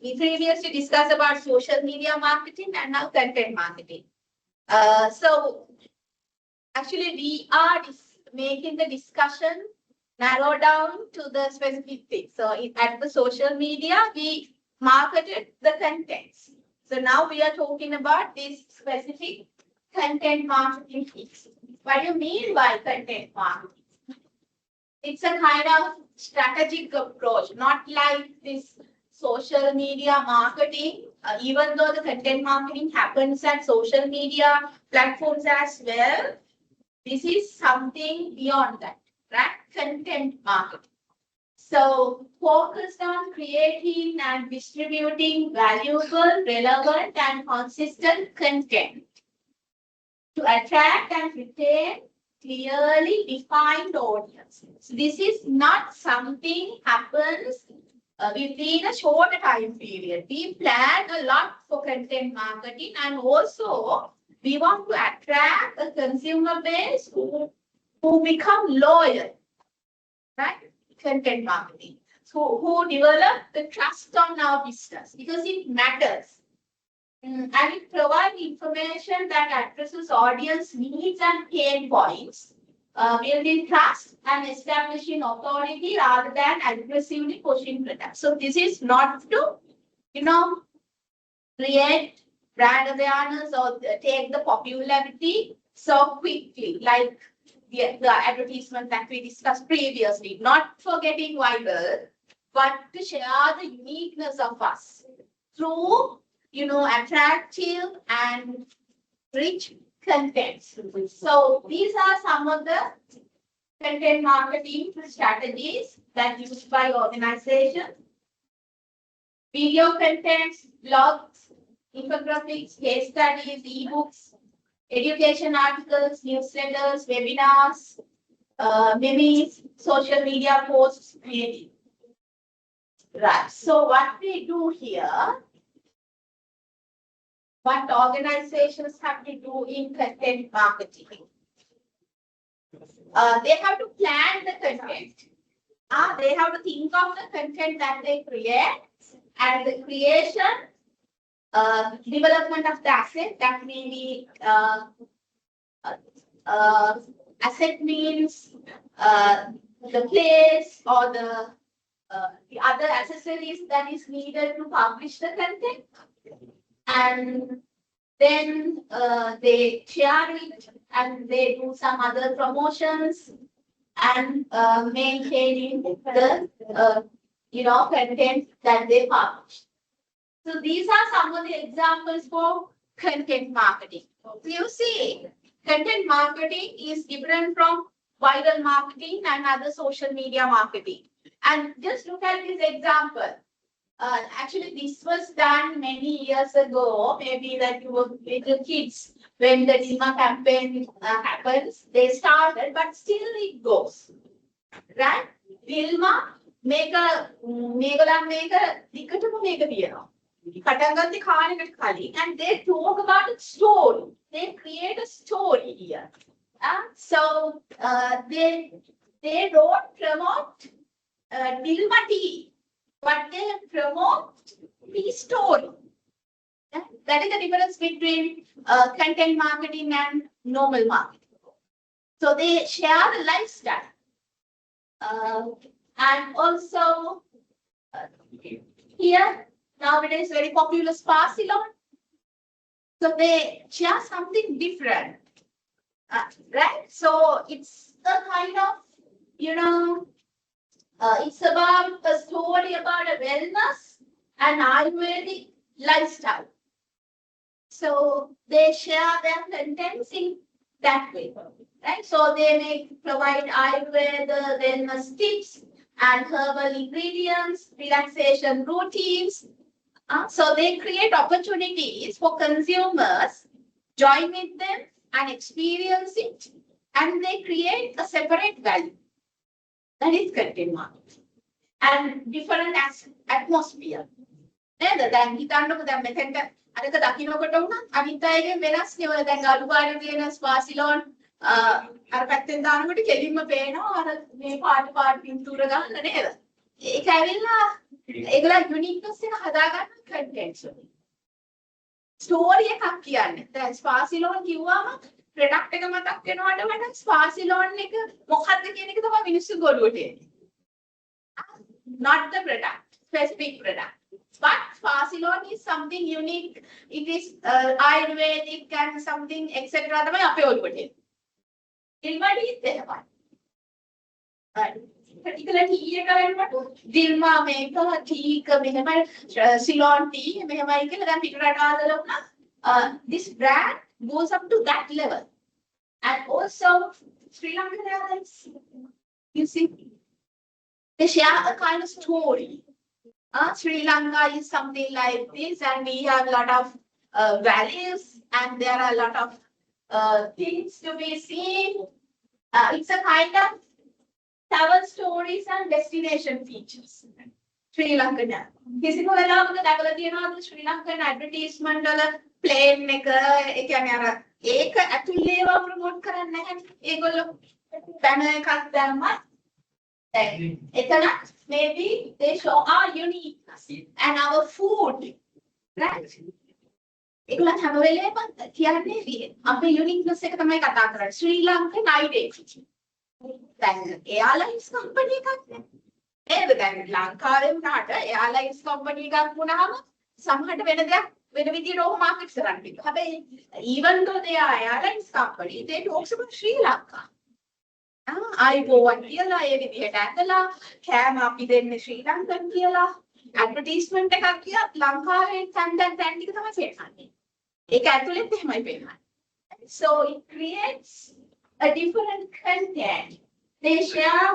We previously discussed about social media marketing and now content marketing. So actually, we are making the discussion narrow down to the specific thing. So at the social media, we marketed the contents. So now we are talking about this specific content marketing piece. What do you mean by content marketing? It's a kind of strategic approach, not like this social media marketing, even though the content marketing happens at social media platforms as well. This is something beyond that, right? Content marketing. So focused on creating and distributing valuable, relevant, and consistent content to attract and retain clearly defined audience. So this is not something happens within a shorter time period. We plan a lot for content marketing and also we want to attract a consumer base who become loyal, right? Content marketing. So who develop the trust on our business because it matters. And it provides information that addresses audience needs and pain points, building trust and establishing authority rather than aggressively pushing products. So this is not to, create brand awareness or take the popularity so quickly, like the advertisement that we discussed previously, not for getting viral, but to share the uniqueness of us through attractive and rich content. So these are some of the content marketing strategies that used by organizations. Video contents, blogs, infographics, case studies, ebooks, education articles, newsletters, webinars, memes, social media posts, creative. Right. So what we do here, what organizations have to do in content marketing. They have to plan the content. They have to think of the content that they create and the creation, development of the asset. That may be asset means the place or the other accessories that is needed to publish the content. And then they share it and they do some other promotions and maintaining the content that they publish. So these are some of the examples for content marketing. So you see, content marketing is different from viral marketing and other social media marketing. And just look at this example. Actually, this was done many years ago, maybe that you were little kids when the Dilma campaign happens. They started, but still it goes. Right? Dilma make a and they talk about a story. They create a story here. So they don't promote Dilma tea, but they promote the story. That is the difference between content marketing and normal marketing. So they share the lifestyle. And also here nowadays very popular spa salon. So they share something different, right? So it's the kind of it's about a story about a wellness and Ayurvedic lifestyle. So they share their contents in that way, right? So they may provide Ayurveda wellness tips and herbal ingredients, relaxation routines. So they create opportunities for consumers, join with them and experience it, and they create a separate value. That is content marketing. and different atmosphere. නේද? දැන් හිතන්නකෝ දැන් මෙතෙන්ට අරක දකින්නකොට උනත් අනිත් අයගේ වෙනස් නේ. දැන් අලුපාට තියෙන ස්පාසිලෝන් අර පැත්තෙන් දානකොට කෙලින්ම පේනවා අර මේ පාට පින්තූර ගන්න නේද? ඒක ඇවිල්ලා ඒගොල්ලෝ යුනික්නස් එක හදාගන්න කන්ටෙන්ට්ස් වලින්. ස්ටෝරි එකක් කියන්නේ. දැන් ස්පාසිලෝන් කිව්වම ප්‍රොඩක්ට් එක මතක් වෙනවට වඩා ස්පාසිලෝන් එක මොකක්ද කියන එක තමයි මිනිස්සු ගොළුවට එන්නේ. Not the product, specific product. But Sparsilon is something unique. It is Ayurvedic and something etc. තමයි අපේ ඔළුවට එන්නේ. Dilma is there. Particularly ඊයේ කරේකට Dilma මේක ටීක මෙහෙමයි Ceylon tea මෙහෙමයි කියලා දැන් පිටරට ආදලා වුණා. This brand goes up to that level. And also Sri Lankan Airlines. You see, they share a kind of story. Sri Lanka is something like this, and we have a lot of values, and there are a lot of things to be seen. It's a kind of travel stories and destination features. Sri Lankan. කිසිම වෙලාවක දැකලා තියෙනවද ශ්‍රී Lankan advertisement වල plane එක ඒ කියන්නේ අර ඒක ඇතුළේ ඒවා ප්‍රොමෝට් කරන්නේ නැහැ. ඒගොල්ලෝ බැනර් එකක් දැම්මා. Maybe they show our uniqueness and our food, right? ඒගොල්ලන් හැම වෙලේම කියන්නේ අපේ uniqueness එක තමයි කතා කරන්නේ. ශ්‍රී ලංකන් identity. දැන් airlines company එකක් නේ. නේද? දැන් ලංකාවේ වුණාට airlines company එකක් වුණාම සමහරට වෙන දෙයක් වෙන විදියට ඕක මාකට් කරන්න පිටු. හැබැයි even though they are airlines company, they talks about Sri Lanka. අයිබෝවන් කියලා ඒ විදිහට ඇඳලා කෑම අපි දෙන්නේ ශ්‍රී ලංකන් කියලා ඇඩ්වර්ටයිස්මන්ට් එකක් කියත් ලංකාවේ තැන් ටික තමයි පෙන්නන්නේ. ඒක ඇතුළෙත් එහෙමයි පෙන්නන්නේ. So it creates a different content. They share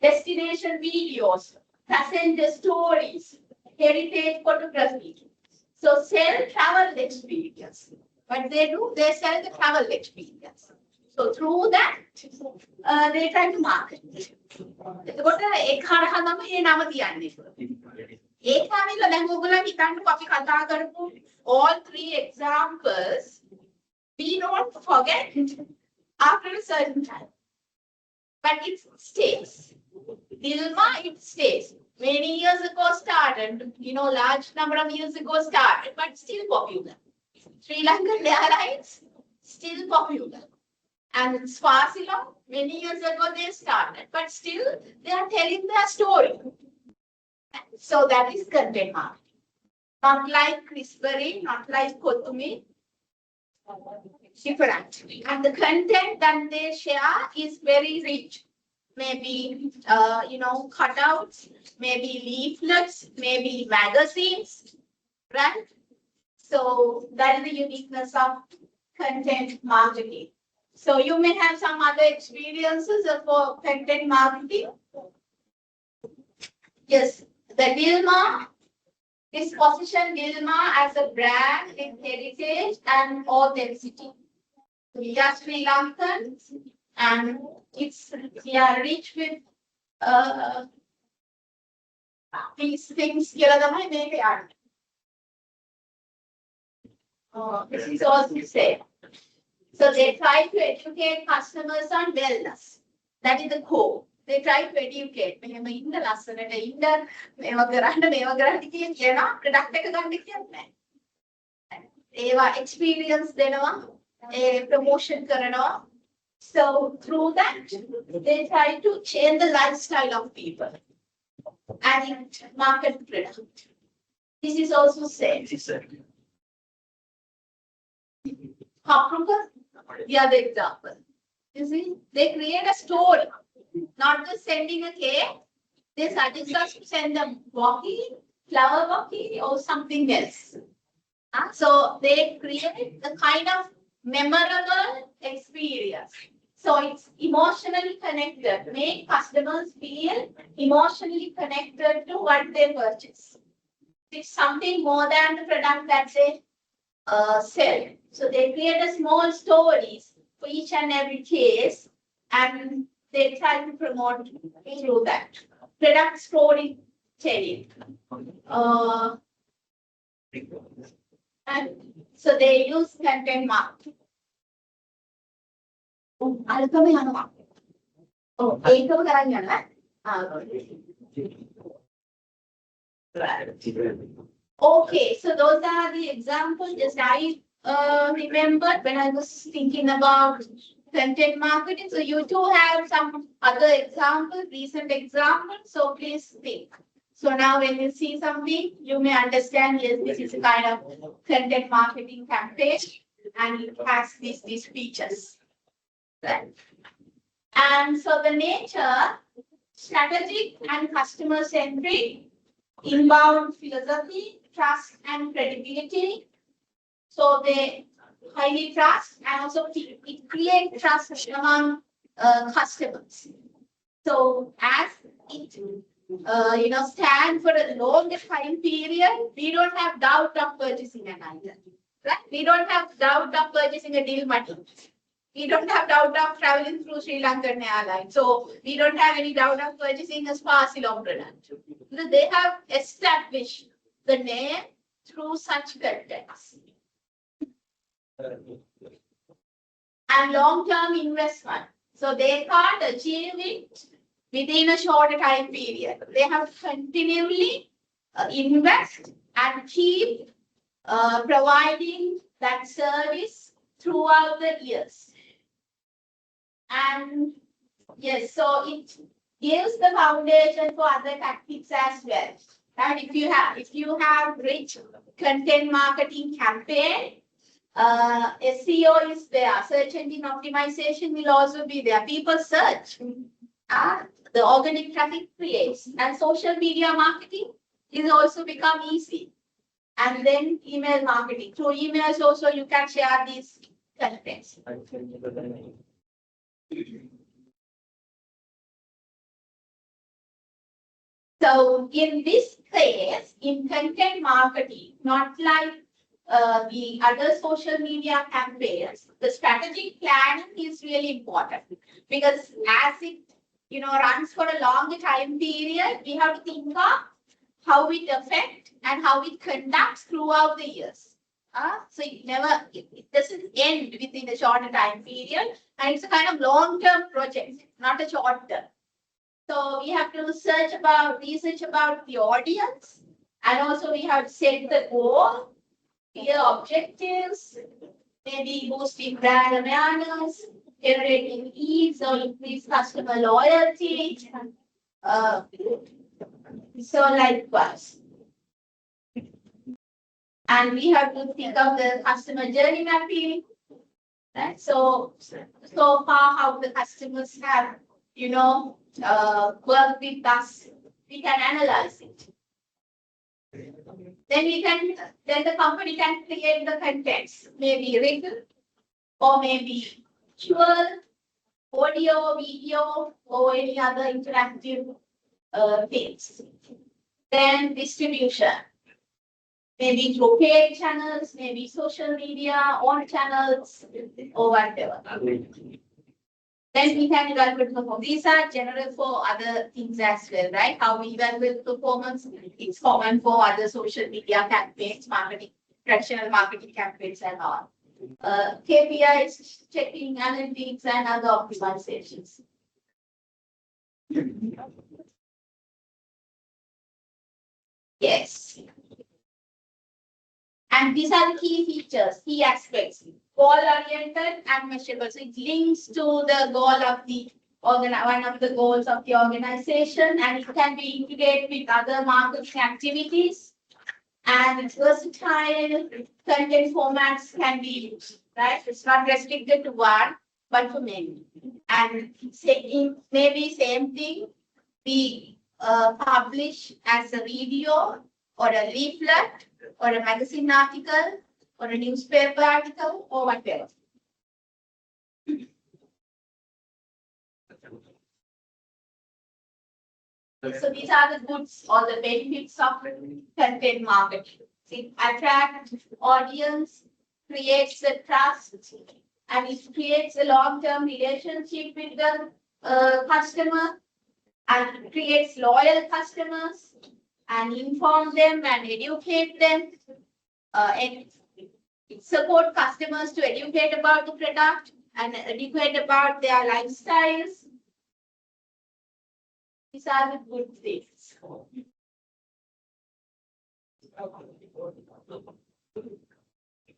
destination videos, passenger stories, heritage photography. So sell travel experience. What they do, they sell the travel experience. So through that, they try to market. එතකොට ඒක හරහා තමයි මේ නම තියන්නේ. ඒක ඇවිල්ලා දැන් ඔයගොල්ලන් හිතන්නකෝ අපි කතා කරපු all three examples we don't forget after a certain time. But it stays. Dilma, it stays. Many years ago started, large number of years ago started, but still popular. Sri Lankan Airlines, still popular. And Sparsilon, many years ago they started, but still they are telling their story. So that is content marketing. Not like CRISPR, not like Kotumi, different. And the content that they share is very rich. Maybe, cutouts, maybe leaflets, maybe magazines, right? So that is the uniqueness of content marketing. So you may have some other experiences for content marketing. Yes, the Dilma, this position Dilma as a brand with heritage and authenticity. We are Sri Lankan and we are rich with these things. This is also said. So they try to educate customers on wellness. That is the core. They try to educate. මෙහෙම ඉන්න ලස්සනට ඉන්න මේවා කරන්න කියන product එක ගන්න කියන්නේ. ඒවා experience දෙනවා, promotion කරනවා. So through that, they try to change the lifestyle of people and market product. This is also said. The other example. You see, they create a story, not just sending a cake. They suggest us to send a bouquet, flower bouquet, or something else. So they create a kind of memorable experience. So it's emotionally connected. Make customers feel emotionally connected to what they purchase. It's something more than the product that they sell. So they create a small stories for each and every case, and they try to promote through that. product storytelling. And so they use content marketing. Okay, so those are the examples. Just I remembered when I was thinking about content marketing. So you too have some other examples, recent examples. So please think. So now when you see something, you may understand, yes, this is a kind of content marketing campaign and it has these features. Right? And so the nature, strategic and customer-centric, inbound philosophy, trust and credibility. So they highly trust and also it creates trust among customers. So as it stand for a longer time period, we don't have doubt of purchasing an item. Right? We don't have doubt of purchasing a deal money. We don't have doubt of traveling through Srilankan airline. So we don't have any doubt of purchasing a spa salon product. They have established the name through such contents. And long-term investment. So they can't achieve it within a shorter time period. They have to continually invest and keep providing that service throughout the years. And yes, so it gives the foundation for other tactics as well. And if you have rich content marketing campaign, SEO is there, search engine optimization will also be there. People search, the organic traffic creates, and social media marketing is also become easy. And then email marketing. Through emails also you can share these contents. So in this case, in content marketing, not like the other social media campaigns, the strategic planning is really important because as it runs for a longer time period, we have to think of how it affects and how it conducts throughout the years. So it doesn't end within a shorter time period, and it's a kind of long-term project, not a short-term. So we have to research about the audience, and also we have to set the goal, clear objectives, maybe boosting brand awareness, generating leads or increase customer loyalty. So likewise. And we have to think of the customer journey mapping. Right? So far how the customers have, worked with us, we can analyze it. Then the company can create the contents, maybe written or maybe visual, audio, video, or any other interactive things. Then distribution, maybe through paid channels, maybe social media, on channels, or whatever. Then we can evaluate performance. These are general for other things as well, right? How we evaluate performance, it's common for other social media campaigns, traditional marketing campaigns and all. KPIs, checking analytics and other optimizations. Yes. And these are the key features, key aspects. Goal-oriented and measurable. So it links to the goal of the one of the goals of the organization, and it can be integrated with other marketing activities. And it's versatile. Content formats can be used, right? It's not restricted to one, but for many. And maybe same thing, we publish as a video or a leaflet or a magazine article or a newspaper article or whatever. So these are the goods or the benefits of content marketing. It attracts audience, creates the trust, and it creates a long-term relationship with the customer, and it creates loyal customers and inform them and educate them and support customers to educate about the product and educate about their lifestyles. These are the good things.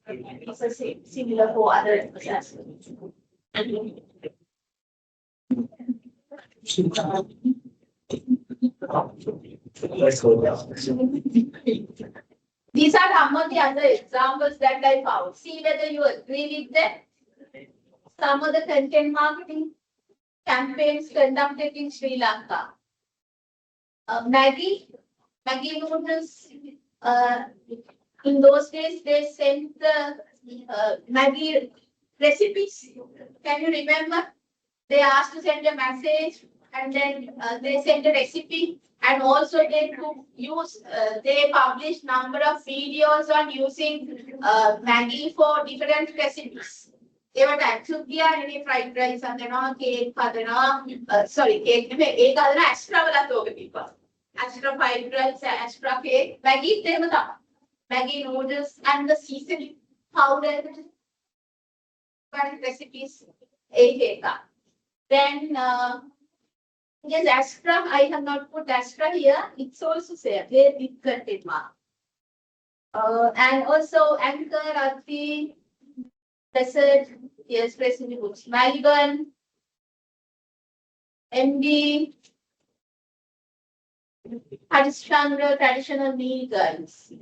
It's similar for other assessments. These are some of the other examples that I found. See whether you agree with them. Some of the content marketing campaigns conducted in Sri Lanka. Maggie noodles. In those days, they sent the Maggie recipes. Can you remember? They asked to send a message, and then they sent a recipe, and also they could use. They published number of videos on using Maggie for different recipes. ඒවට ඇක්චුව් කියන්නේ fried rice හදනවා cake හදනවා sorry cake නෙමෙයි ඒක හදන extra වලත් ඕක තිබ්බා extra fried rice extra cake Maggie එහෙම තමයි Maggie noodles and the seasoning powder different recipes ඒක then yes extra I have not put extra here it's also there there with content mark and also anchor Ati Desert, yes, President Books. Melbourne, MD, Hadishandra, traditional meal guides,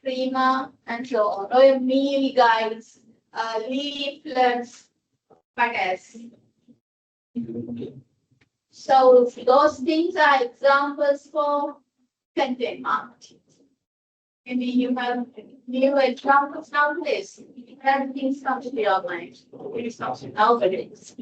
Prima, and so on. Royal meal guides, leaflets, packets. So those things are examples for content marketing. Maybe you have new examples nowadays. Everything's come to your mind. Nowadays.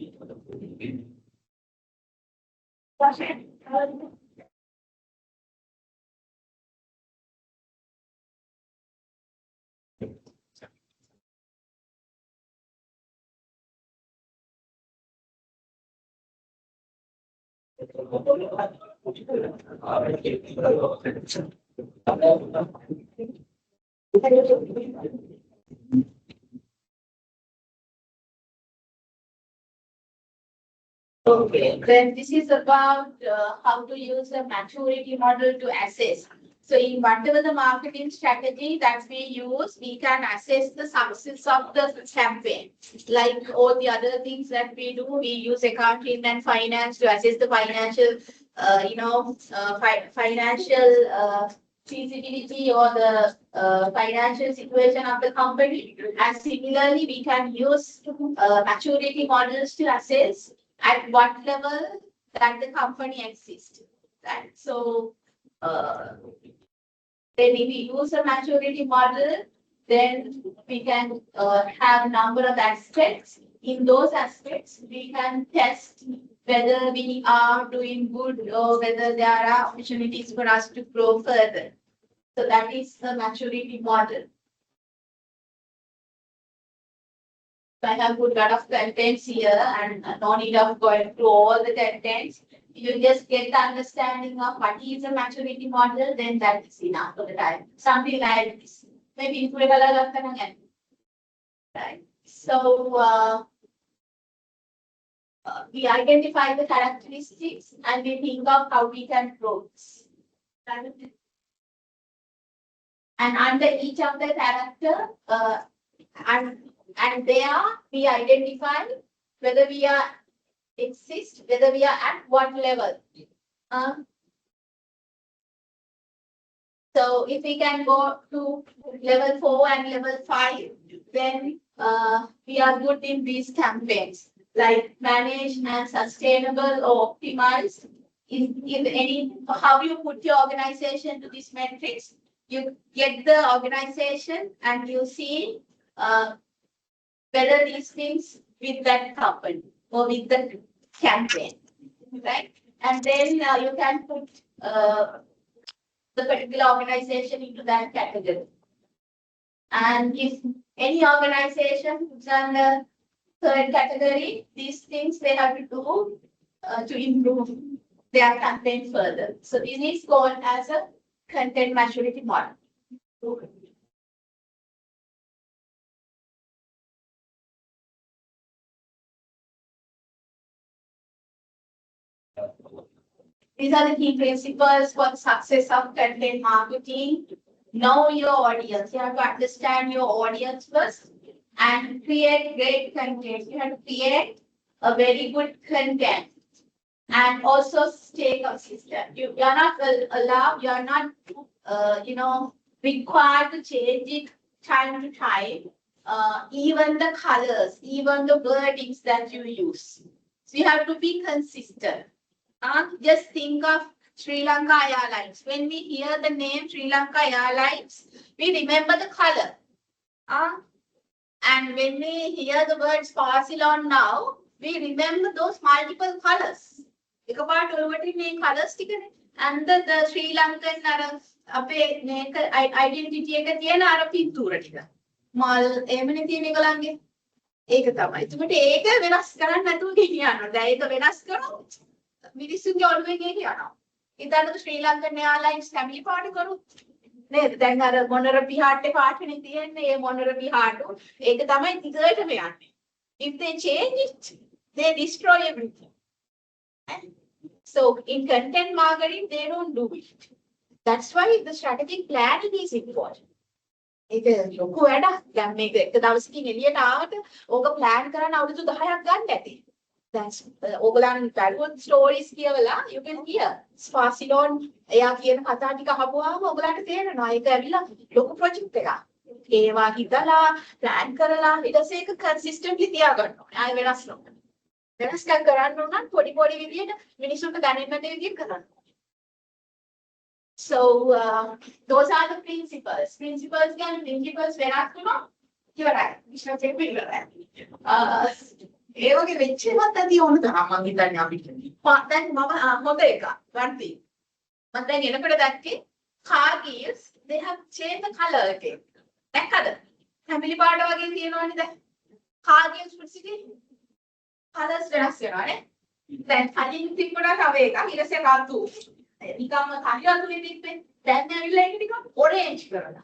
Okay, then this is about how to use a maturity model to assess. So in whatever the marketing strategy that we use, we can assess the success of the campaign. Like all the other things that we do, we use accounting and finance to assess the financial, financial feasibility or the financial situation of the company. And similarly, we can use maturity models to assess at what level that the company exists. Right? So then if we use a maturity model, then we can have number of aspects. In those aspects, we can test whether we are doing good or whether there are opportunities for us to grow further. So that is the maturity model. I have put a lot of contents here and no need of going through all the contents. You just get the understanding of what is a maturity model, then that is enough for the time. Something like this. Maybe again. Right. So we identify the characteristics and we think of how we can grow this. And under each of the character, and there we identify whether we are exist, whether we are at what level. So if we can go to level 4 and level 5, then we are good in these campaigns, like manage and sustainable or optimize. In any how you put your organization to this matrix, you get the organization and you see whether these things with that company or with the campaign, right? And then you can put the particular organization into that category. And if any organization puts under third category, these things they have to do to improve their content further. So this is called as a content maturity model. These are the key principles for the success of content marketing. Know your audience. You have to understand your audience first and create great content. You have to create a very good content and also stay consistent. You are not allowed, you are not, required to change it time to time. Even the colors, even the wordings that you use. So you have to be consistent. Just think of Sri Lanka Airlines. When we hear the name Sri Lanka Airlines, we remember the color. And when we hear the words Parsilon now, we remember those multiple colors. And the Sri Lankan identity එක තියෙන අර පින්තූර ටික. මල් එහෙමනේ තියෙන ඒගොල්ලන්ගේ. ඒක තමයි. එතකොට ඒක වෙනස් කරන්න නැතුව ගෙනියනවා. දැන් ඒක වෙනස් කරොත් මිනිස්සුන්ගේ ඔළුවේ ගෙනියනවා. ඉතින් ශ්‍රී ලංකන් එයාර්ලයින්ස් ෆැමිලි පාට කරුත් නේද? දැන් අර මොනර පිහාට්ටේ පාටනේ තියෙන්නේ. ඒ මොනර පිහාටු ඒක තමයි දිගටම යන්නේ. If they change it, they destroy everything. So in content marketing, they don't do it. That's why the strategic planning is important. ඒක ලොකු වැඩක්. දැන් මේක එක දවසකින් එළියට ආවට ඕක plan කරන්න අවුරුදු 10ක් ගන්න ඇති. That's ඕගලන් බැලුවොත් stories කියවලා you can hear Sparsilon එයා කියන කතා ටික අහපුවාම ඕගලන්ට තේරෙනවා ඒක ඇවිල්ලා ලොකු project එකක්. ඒවා හිතලා plan කරලා ඊට පස්සේ ඒක consistently තියාගන්න ඕනේ. ආයෙ වෙනස් නොකර. වෙනස්කම් කරන්න ඕන නම් පොඩි පොඩි විදියට මිනිස්සුන්ට දැනෙන්න දෙයක් කරන්න. So those are the principles. Principles වෙනස් වුණොත් ඉවරයි. විශ්ව පෙරපිර ඉවරයි. ඒ වගේ වෙච්ච ඒවත් ඇති ඕන තරම් මම හිතන්නේ අපිට. දැන් මම හොඳ එකක්. one thing. මම දැන් එනකොට දැක්කේ car gears they have changed the color එකේ. දැක්කද? family පාට වගේ තියෙනවනේ දැන්. car gears පුසිටි colors වෙනස් වෙනවානේ. දැන් කලින් තිබුණා තව එකක්. ඊට පස්සේ රතු. නිකම්ම කහි රතුනේ තිබ්බේ. දැන් ඇවිල්ලා ඒක නිකන් orange කරලා.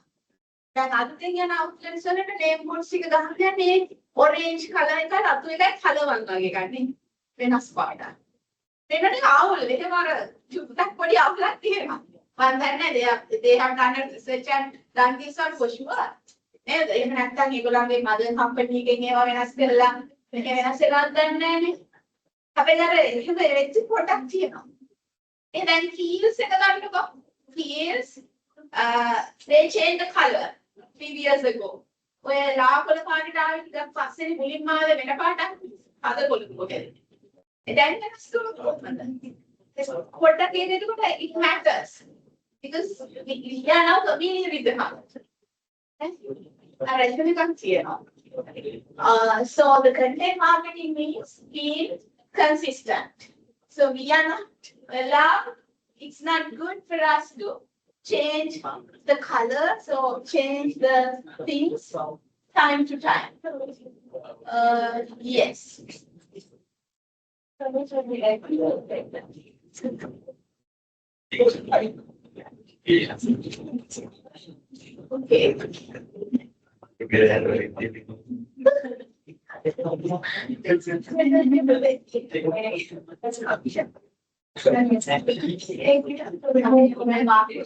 දැන් අලුතෙන් යන outlets වලට name boards එක ගහන්න යන්නේ orange color එකයි රතු එකයි කලවම් වගේ ගන්නේ. වෙනස් පාටක්. වෙනට ආවොල් එහෙම අර චුට්ටක් පොඩි අවුලක් තියෙනවා. මම දන්නේ they have done a research and done this one for sure. නේද? එහෙම නැත්නම් ඒගොල්ලන්ගේ mother company එකෙන් ඒවා වෙනස් කරලා මේක වෙනස් කරලා දන්නේ නැහනේ. අපේ අර එහෙම වෙච්ච පොඩක් තියෙනවා. And then heels එක ගන්නකො. Heels they changed the color few years ago. ඔය ලාපොළ පාටට ආවේ ටිකක් පස්සේ මුලින්ම ආවේ වෙන පාටක්. අද පොළු පොකේ. දැන් වෙනස් කරනවා. පොඩ්ඩක් එනකොට it matters. Because we are now familiar with the color. So the content marketing means being consistent. So we are not allowed, it's not good for us to change the colors or change the things time to time. Yes. Okay.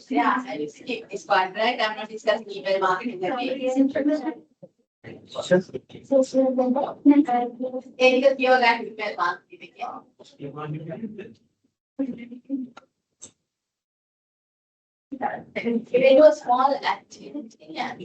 Yeah, I skip this part, right? I'm not discussing email marketing. It was small activity. Yeah.